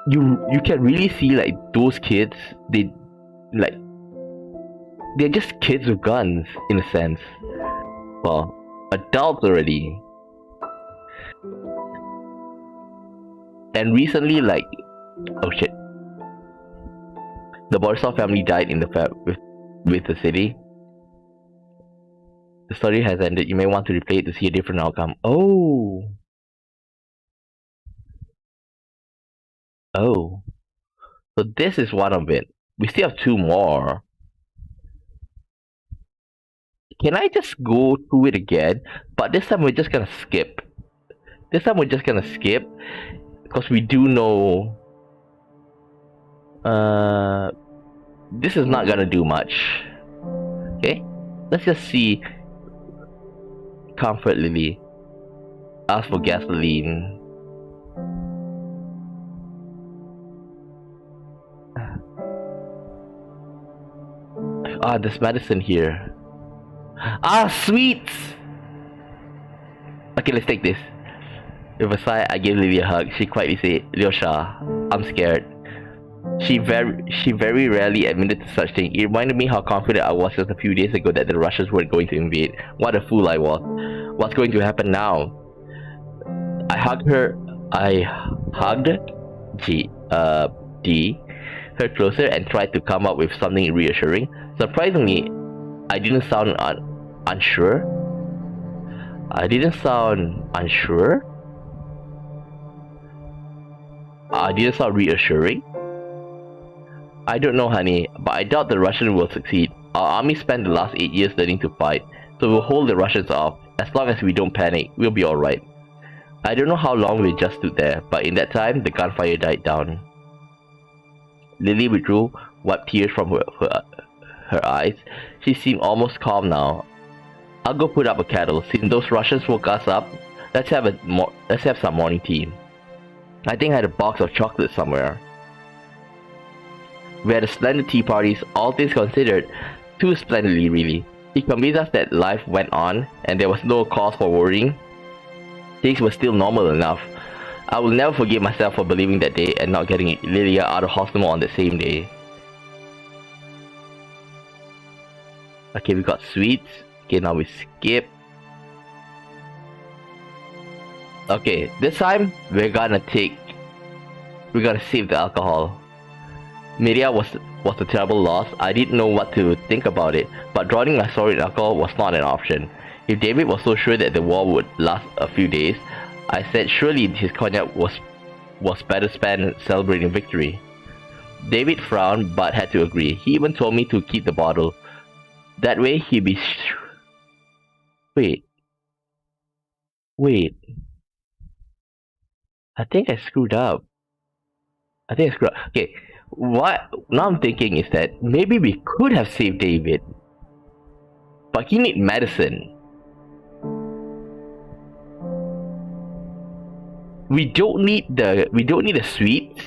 you can really see those kids, they're just kids with guns in a sense. Well, adults already. And recently, like, oh shit, the Borisov family died in the with the city. The story has ended. You may want to replay it to see a different outcome. Oh. Oh. So this is one of it. We still have two more. Can I just go through it again? But this time we're just gonna skip. This time we're just gonna skip. Because we do know... this is not gonna do much. Okay? Let's just see. Comfort Lily. Ask for gasoline. Ah, there's medicine here. Ah, sweets! Okay, let's take this. With a sigh, I gave Lily a hug. She quietly said, Lyosha, I'm scared. She very rarely admitted to such things. It reminded me how confident I was just a few days ago that the Russians weren't going to invade. What a fool I was. What's going to happen now? I hugged her closer and tried to come up with something reassuring. Surprisingly, I didn't sound unsure. I didn't sound unsure. I didn't sound reassuring. I don't know, honey, but I doubt the Russians will succeed. Our army spent the last 8 years learning to fight, so we'll hold the Russians off. As long as we don't panic, we'll be alright. I don't know how long we just stood there, but in that time, the gunfire died down. Lily withdrew, wiped tears from her eyes. She seemed almost calm now. I'll go put up a kettle. Since those Russians woke us up, let's have some morning tea. I think I had a box of chocolate somewhere. We had a splendid tea parties, all things considered, too splendidly really. He convinced us that life went on and there was no cause for worrying. Things were still normal enough. I will never forgive myself for believing that day and not getting Lilia out of Hostomel on the same day. Okay, we got sweets. Okay, now we skip. Okay, this time we're gonna save the alcohol. Miria was a terrible loss. I didn't know what to think about it, but drowning my sorrow in alcohol was not an option. If David was so sure that the war would last a few days, I said surely his cognac was better spent celebrating victory. David frowned but had to agree. He even told me to keep the bottle. That way he'd be Wait. I think I screwed up. Okay, what now I'm thinking is that maybe we could have saved David, but he need medicine. We don't need the sweets.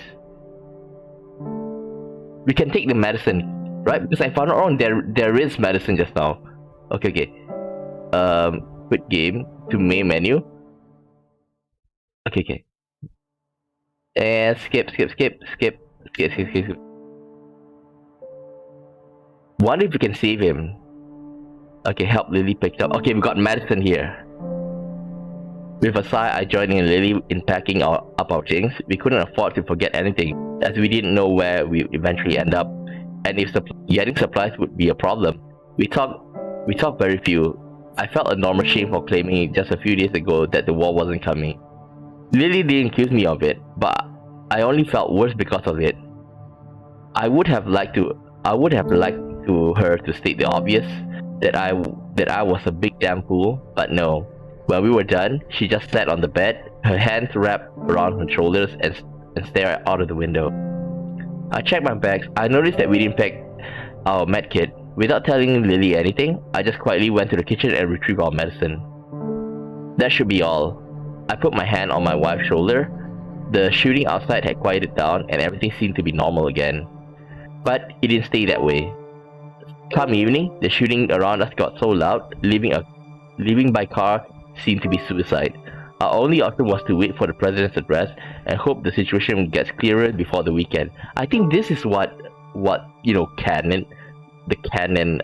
We can take the medicine, right? Because I found out wrong. There is medicine just now. Okay. Quit game to main menu. Okay. And skip. Wonder if we can save him. Okay, help Lily picked up. Okay, we got medicine here. With a sigh, I joined in Lily in packing up our things. We couldn't afford to forget anything, as we didn't know where we eventually end up, and if getting supplies would be a problem. We talked very few. I felt enormous shame for claiming just a few days ago that the war wasn't coming. Lily didn't accuse me of it, but I only felt worse because of it. I would have liked her to state the obvious, that I was a big damn fool, but no. When we were done, she just sat on the bed, her hands wrapped around her shoulders and stared out of the window. I checked my bags. I noticed that we didn't pack our med kit. Without telling Lily anything, I just quietly went to the kitchen and retrieved our medicine. That should be all. I put my hand on my wife's shoulder. The shooting outside had quieted down and everything seemed to be normal again. But it didn't stay that way. Come evening, the shooting around us got so loud, leaving by car seemed to be suicide. Our only option was to wait for the president's address and hope the situation gets clearer before the weekend. I think this is what the canon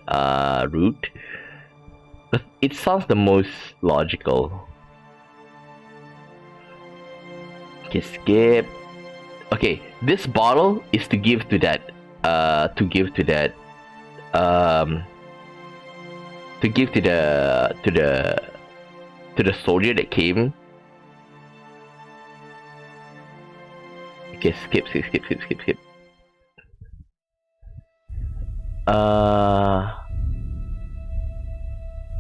route. It sounds the most logical. Okay, skip. Okay, this bottle is to give to that. To give to that. To give to the soldier that came. Okay, skip.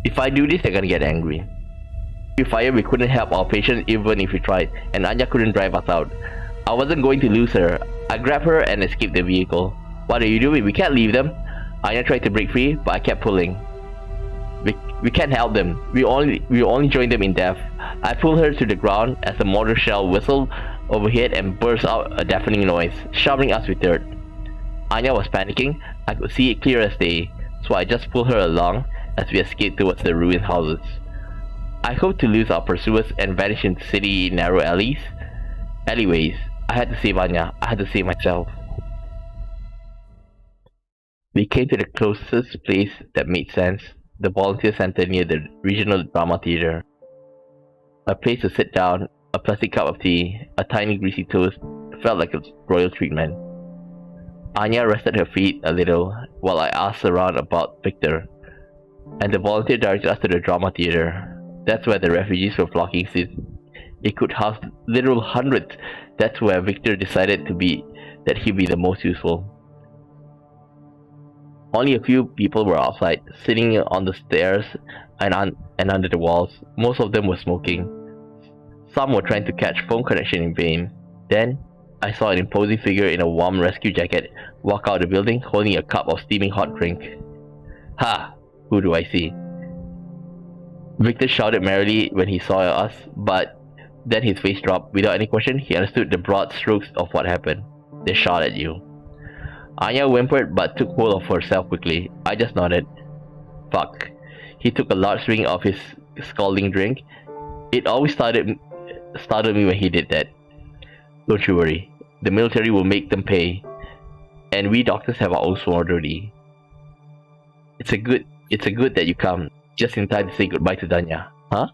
If I do this, they're gonna get angry. We fired, we couldn't help our patient even if we tried, and Anya couldn't drive us out. I wasn't going to lose her. I grabbed her and escaped the vehicle. What are you doing? We can't leave them. Anya tried to break free, but I kept pulling. We can't help them. We only join them in death. I pulled her to the ground as a mortar shell whistled overhead and burst out a deafening noise, showering us with dirt. Anya was panicking. I could see it clear as day, so I just pulled her along as we escaped towards the ruined houses. I hoped to lose our pursuers and vanish into city narrow alleyways. I had to save Anya. I had to save myself. We came to the closest place that made sense, the volunteer center near the regional drama theater. A place to sit down, a plastic cup of tea, a tiny greasy toast felt like a royal treatment. Anya rested her feet a little while I asked around about Victor, and the volunteer directed us to the drama theater. That's where the refugees were flocking since it could house literal hundreds. That's where Victor decided that he'd be the most useful. Only a few people were outside, sitting on the stairs and under the walls. Most of them were smoking. Some were trying to catch phone connection in vain. Then, I saw an imposing figure in a warm rescue jacket walk out of the building holding a cup of steaming hot drink. Ha! Who do I see? Victor shouted merrily when he saw us, but then his face dropped. Without any question, he understood the broad strokes of what happened. They shot at you. Anya whimpered but took hold of herself quickly. I just nodded. Fuck. He took a large swing of his scalding drink. It always startled me when he did that. Don't you worry. The military will make them pay. And we doctors have our own sorority. It's a good that you come, just in time to say goodbye to Danya. Huh?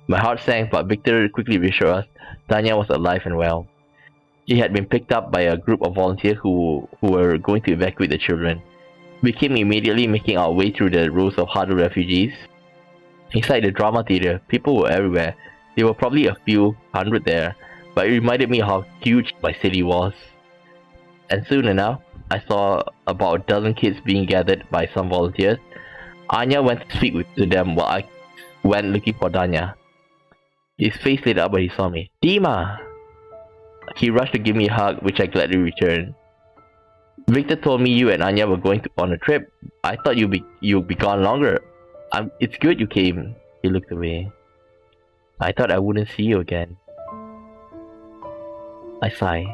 My heart sank, but Victor quickly reassured us Danya was alive and well. She had been picked up by a group of volunteers who were going to evacuate the children. We came immediately, making our way through the rows of huddled refugees. Inside the drama theater, people were everywhere. There were probably a few hundred there, but it reminded me how huge my city was. And soon enough, I saw about a dozen kids being gathered by some volunteers. Anya went to speak to them while I went looking for Danya. His face lit up when he saw me. Dima! He rushed to give me a hug, which I gladly returned. Victor told me you and Anya were going on a trip. I thought you'd be gone longer. It's good you came. He looked away. I thought I wouldn't see you again. I sighed.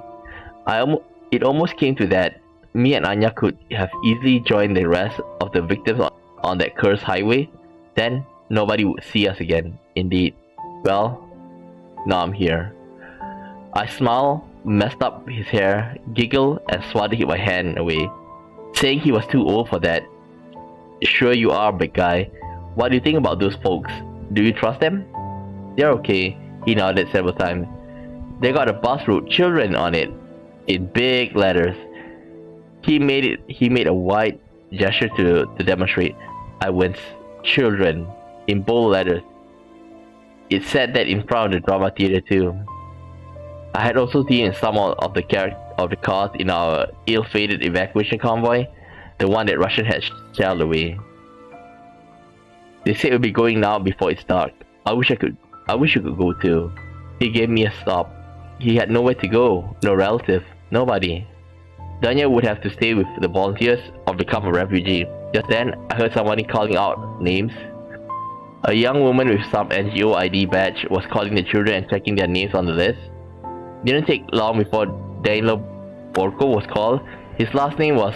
It almost came to that. Me and Anya could have easily joined the rest of the victims on that cursed highway. Then nobody would see us again. Indeed. Well, now I'm here. I smiled, messed up his hair, giggled, and swatted my hand away, saying he was too old for that. Sure you are, big guy. What do you think about those folks? Do you trust them? They're okay, he nodded several times. They got a bus wrote children on it, in big letters. He made a wide gesture to demonstrate. I winced. Children, in bold letters. It said that in front of the drama theater too. I had also seen some of the cars in our ill-fated evacuation convoy, the one that Russian had shelled away. They said we'll be going now before it's dark. I wish you could go too. He gave me a stop. He had nowhere to go, no relative, nobody. Danya would have to stay with the volunteers or become a refugee. Just then, I heard somebody calling out names. A young woman with some NGO ID badge was calling the children and checking their names on the list. Didn't take long before Daniel Borko was called. His last name was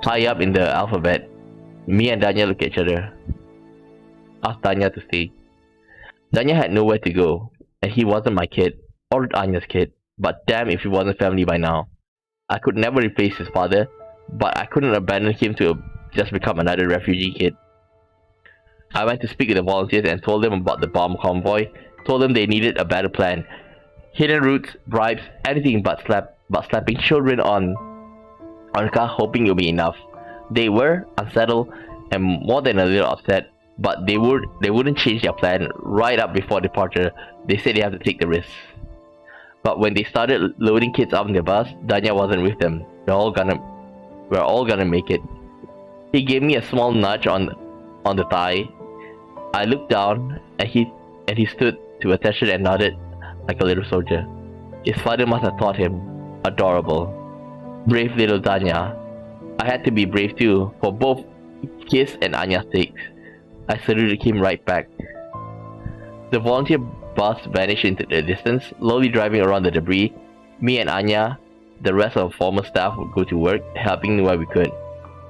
high up in the alphabet. Me and Danya looked at each other. Asked Danya to stay. Danya had nowhere to go, and he wasn't my kid, or Anya's kid, but damn if he wasn't family by now. I could never replace his father, but I couldn't abandon him to just become another refugee kid. I went to speak with the volunteers and told them about the bomb convoy, told them they needed a better plan. Hidden routes, bribes, anything but slapping children on a car hoping it'll be enough. They were unsettled and more than a little upset, but they wouldn't change their plan. Right up before departure, they said they have to take the risk. But when they started loading kids up in the bus, Danya wasn't with them. We're all gonna make it. He gave me a small nudge on the thigh. I looked down and he stood to attention and nodded like a little soldier. His father must have taught him. Adorable. Brave little Danya. I had to be brave too, for both his and Anya's sakes. I saluted him right back. The volunteer bus vanished into the distance, slowly driving around the debris. Me and Anya, the rest of the former staff, would go to work, helping where we could.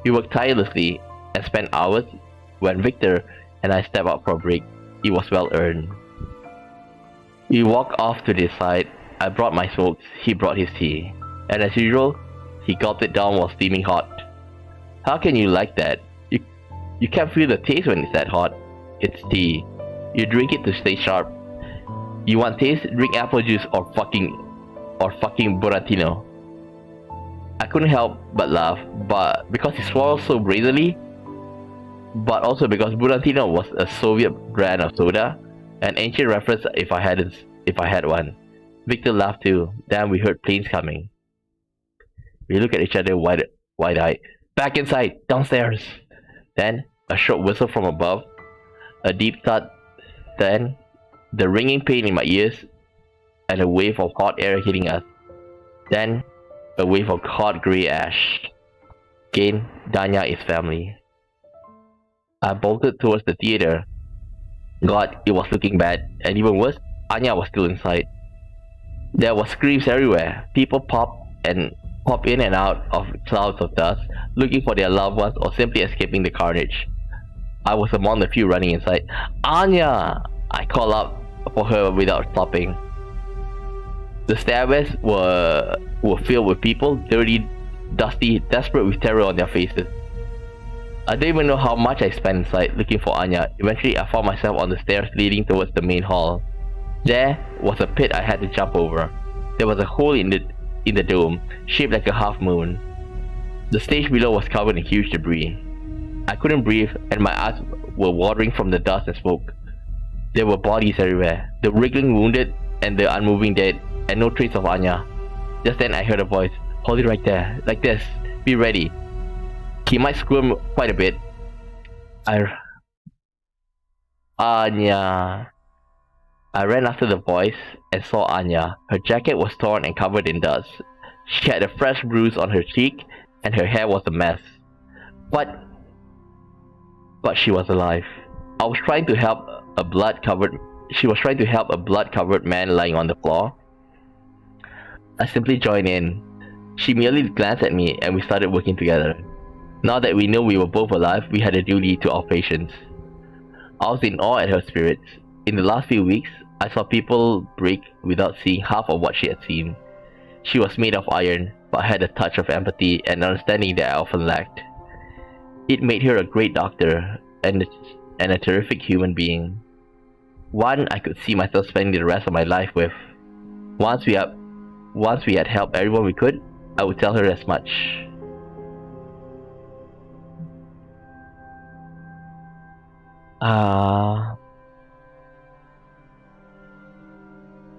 We worked tirelessly and spent hours. When Victor and I stepped out for a break, it was well earned. We walked off to the side. I brought my smokes, he brought his tea. And as usual, he gulped it down while steaming hot. How can you like that? You can't feel the taste when it's that hot. It's tea. You drink it to stay sharp. You want taste? Drink apple juice or fucking Buratino. I couldn't help but laugh, but because he swallowed so brazenly, but also because Buratino was a Soviet brand of soda, an ancient reference if I had one. Victor laughed too. Then we heard planes coming. We looked at each other wide-eyed. Back inside, downstairs. Then a short whistle from above, a deep thud, then the ringing pain in my ears, and a wave of hot air hitting us. Then a wave of hot grey ash. Again, Danya is family. I bolted towards the theater. God, it was looking bad, and even worse, Anya was still inside. There were screams everywhere. People pop in and out of clouds of dust, looking for their loved ones or simply escaping the carnage. I was among the few running inside. Anya! I called out for her without stopping. The stairways were filled with people, dirty, dusty, desperate with terror on their faces. I didn't even know how much I spent inside looking for Anya. Eventually, I found myself on the stairs leading towards the main hall. There was a pit I had to jump over. There was a hole in the dome, shaped like a half moon. The stage below was covered in huge debris. I couldn't breathe, and my eyes were watering from the dust and smoke. There were bodies everywhere, the wriggling wounded and the unmoving dead, and no trace of Anya. Just then I heard a voice. Hold it right there, like this. Be ready. He might squirm quite a bit. Anya. I ran after the voice and saw Anya. Her jacket was torn and covered in dust. She had a fresh bruise on her cheek, and her hair was a mess. But she was alive. I was trying to help a blood-covered man lying on the floor. I simply joined in. She merely glanced at me, and we started working together. Now that we knew we were both alive, we had a duty to our patients. I was in awe at her spirits. In the last few weeks, I saw people break without seeing half of what she had seen. She was made of iron, but had a touch of empathy and understanding that I often lacked. It made her a great doctor and a terrific human being. One I could see myself spending the rest of my life with. Once we had helped everyone we could, I would tell her as much.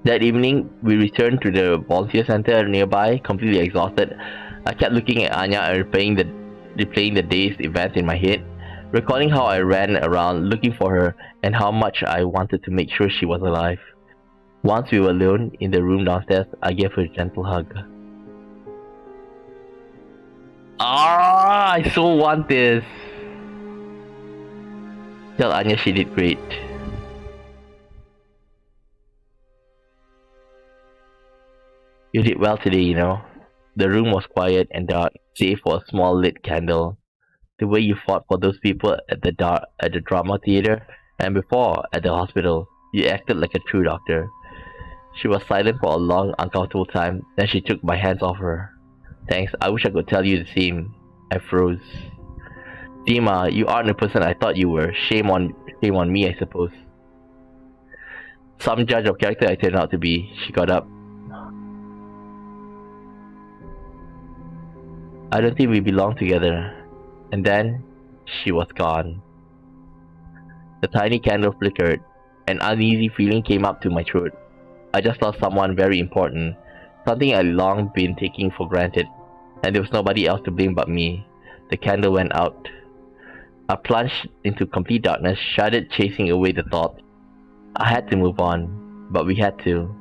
That evening, we returned to the volunteer center nearby, completely exhausted. I kept looking at Anya and replaying the day's events in my head, recalling how I ran around looking for her and how much I wanted to make sure she was alive. Once we were alone in the room downstairs, I gave her a gentle hug. I so want this! Tell Anya she did great. You did well today, you know. The room was quiet and dark, save for a small lit candle. The way you fought for those people at the drama theater and before at the hospital, you acted like a true doctor. She was silent for a long, uncomfortable time, then she took my hands off her. Thanks, I wish I could tell you the same. I froze. Dima, you aren't the person I thought you were. Shame on me, I suppose. some judge of character I turned out to be. She got up. I don't think we belong together. And then, she was gone. The tiny candle flickered. An uneasy feeling came up to my throat. I just lost someone very important. Something I'd long been taking for granted. And there was nobody else to blame but me. The candle went out. I plunged into complete darkness, shuddered, chasing away the thought. I had to move on, but we had to.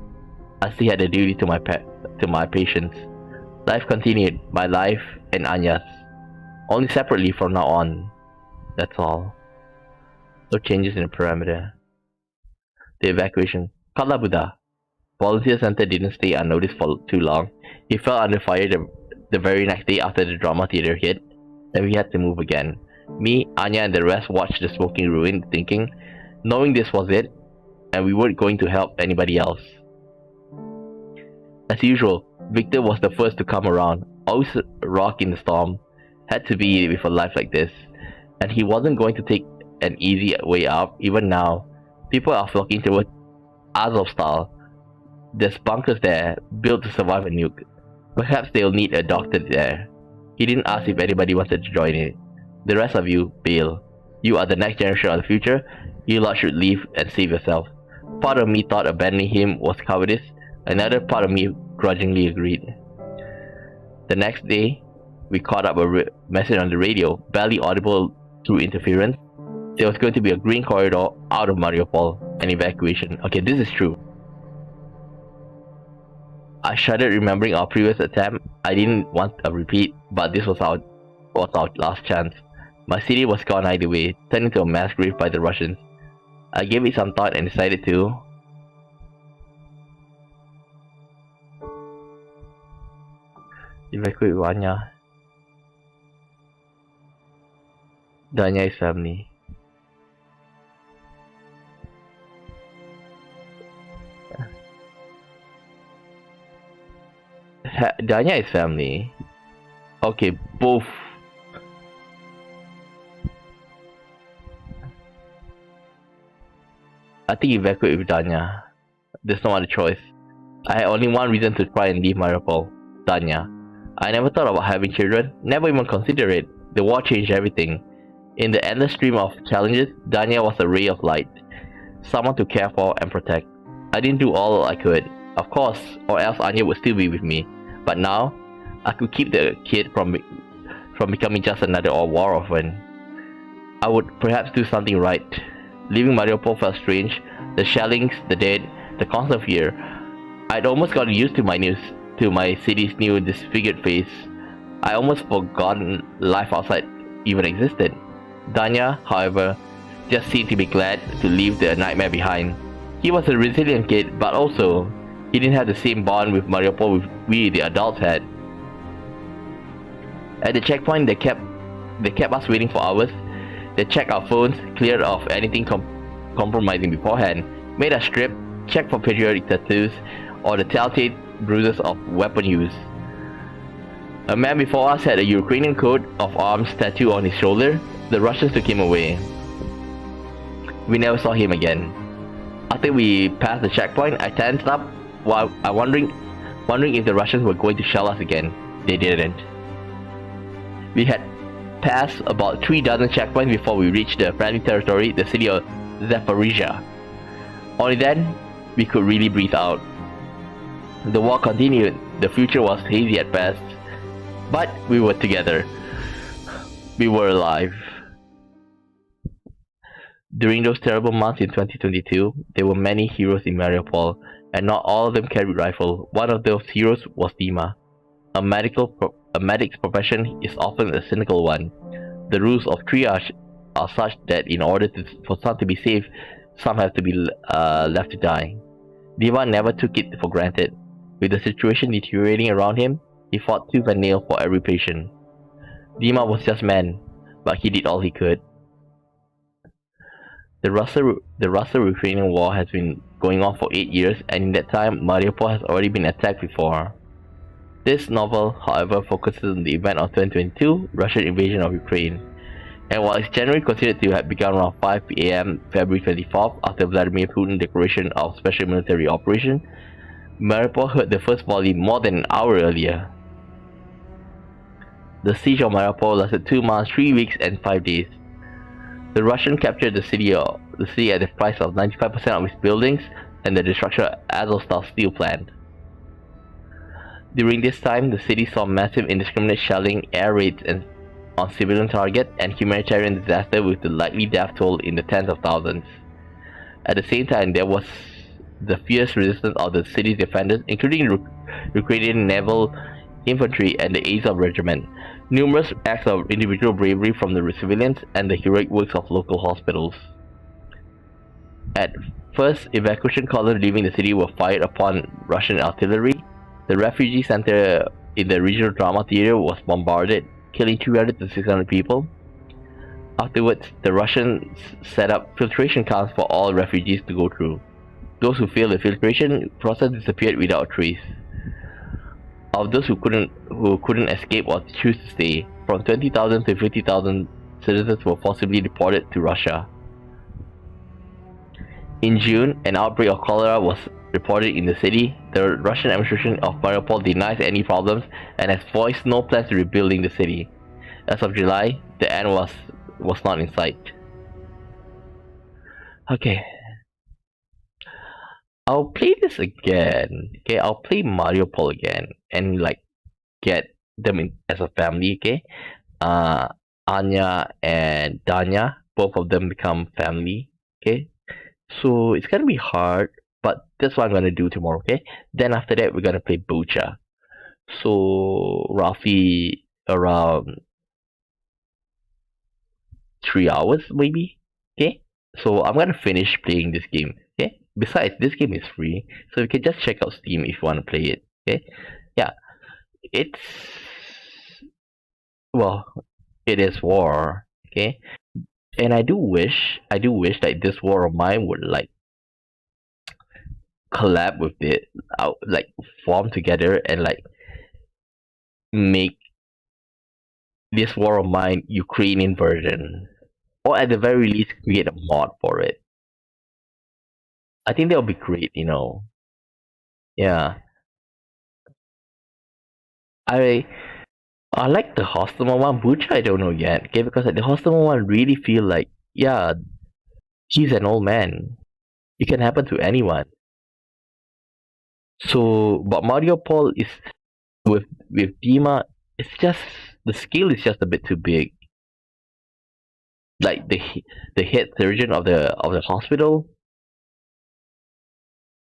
I still had a duty to my patients. Life continued, my life and Anya's. Only separately from now on. That's all. No changes in the parameter. The evacuation. Kala Buddha. Volunteer Center didn't stay unnoticed for too long. He fell under fire the very next day after the drama theater hit, and we had to move again. Me, Anya, and the rest watched the smoking ruin, thinking, knowing this was it, and we weren't going to help anybody else. As usual, Victor was the first to come around, always a rock in the storm. Had to be with a life like this, and he wasn't going to take an easy way out. Even now, people are flocking toward Azov-style. There's bunkers there, built to survive a nuke. Perhaps they'll need a doctor there. He didn't ask if anybody wanted to join it. The rest of you, bail. You are the next generation of the future. You lot should leave and save yourself. Part of me thought abandoning him was cowardice. Another part of me grudgingly agreed. The next day, we caught up a message on the radio, barely audible through interference. There was going to be a green corridor out of Mariupol, an evacuation. Okay, this is true. I shuddered remembering our previous attempt. I didn't want a repeat, but this was our last chance. My city was gone either way, turned into a mass grave by the Russians. I gave it some thought and decided to evacuate Anya. Danya's family. Danya's family. Okay, both. I think evacuate with Danya. There's no other choice. I had only one reason to try and leave Mariupol. Danya. I never thought about having children, never even considered it. The war changed everything. In the endless stream of challenges, Danya was a ray of light. Someone to care for and protect. I didn't do all I could, of course, or else Anya would still be with me. But now, I could keep the kid from becoming just another war orphan. I would perhaps do something right. Leaving Mariupol felt strange. The shellings, the dead, the constant fear. I'd almost gotten used to my city's new disfigured face. I almost forgotten life outside even existed. Danya, however, just seemed to be glad to leave the nightmare behind. He was a resilient kid, but also, he didn't have the same bond with Mariupol we the adults had. At the checkpoint, they kept us waiting for hours. They checked our phones, cleared off anything compromising beforehand, made us strip, checked for patriotic tattoos, or the telltale bruises of weapon use. A man before us had a Ukrainian coat of arms tattoo on his shoulder. The Russians took him away. We never saw him again. After we passed the checkpoint, I tensed up while wondering if the Russians were going to shell us again. They didn't. We had passed about 3 dozen checkpoints before we reached the friendly territory, the city of Zaporizhia. Only then, we could really breathe out. The war continued. The future was hazy at best. But we were together. We were alive. During those terrible months in 2022, there were many heroes in Mariupol, and not all of them carried rifle. One of those heroes was Dima. A medic's profession is often a cynical one. The rules of triage are such that in order for some to be saved, some have to be left to die. Dima never took it for granted. With the situation deteriorating around him, he fought tooth and nail for every patient. Dima was just man, but he did all he could. The Russo-Ukrainian war has been going on for 8 years, and in that time, Mariupol has already been attacked before. This novel, however, focuses on the event of 2022, Russian invasion of Ukraine. And while it's generally considered to have begun around 5 a.m. February 24th after Vladimir Putin's declaration of special military operation, Mariupol heard the first volley more than an hour earlier. The siege of Mariupol lasted 2 months, 3 weeks, and 5 days. The Russians captured the city at the price of 95% of its buildings and the destruction of Azovstal steel plant. During this time, the city saw massive indiscriminate shelling, air raids on civilian targets, and humanitarian disaster with the likely death toll in the tens of thousands. At the same time, there was the fierce resistance of the city's defenders, including Ukrainian naval infantry and the Azov regiment, numerous acts of individual bravery from the civilians, and the heroic works of local hospitals. At first, evacuation columns leaving the city were fired upon Russian artillery. The refugee center in the regional drama theater was bombarded, killing 300 to 600 people. Afterwards, the Russians set up filtration camps for all refugees to go through. Those who failed the filtration process disappeared without a trace. Of those who couldn't escape or choose to stay, from 20,000 to 50,000 citizens were forcibly deported to Russia. In June, an outbreak of cholera was reported in the city. The Russian administration of Mariupol denies any problems and has voiced no plans to rebuilding the city. As of July, the end was not in sight. Okay. I'll play this again. Okay, I'll play Mariupol again and like get them in as a family. Okay, Anya and Danya, both of them become family. Okay, so it's gonna be hard, but that's what I'm gonna do tomorrow. Okay, then after that we're gonna play Bucha. So roughly around 3 hours maybe. Okay, so I'm gonna finish playing this game. Okay. Besides, this game is free, so you can just check out Steam if you want to play it. Okay, yeah, it's well, it is war. Okay, and I do wish that this war of mine would like collab with it, like form together and like make this war of mine Ukrainian version, or at the very least create a mod for it. I think that would be great, you know. Yeah. I I like the Hostomel one, Bucha I don't know yet, okay, because like, the Hostomel one really feel like, yeah, he's an old man. It can happen to anyone. So, but Mariupol is with Dima, it's just the scale is just a bit too big. Like the head surgeon of the hospital,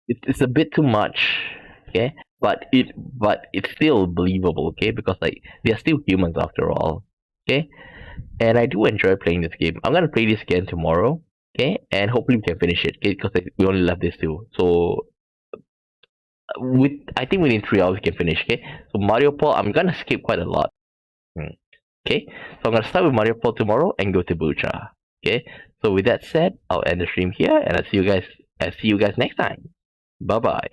it's a bit too much. Okay, but it's still believable. Okay, because like they are still humans after all. Okay, and I do enjoy playing this game. I'm gonna play this again tomorrow. Okay, and hopefully we can finish it. Okay, because like, we only left this two. So with I think within 3 hours we can finish. Okay, so Mariupol, I'm gonna skip quite a lot. Okay, so I'm gonna start with Mariupol tomorrow and go to Bucha. Okay, so with that said, I'll end the stream here, and I'll see you guys next time. Bye bye.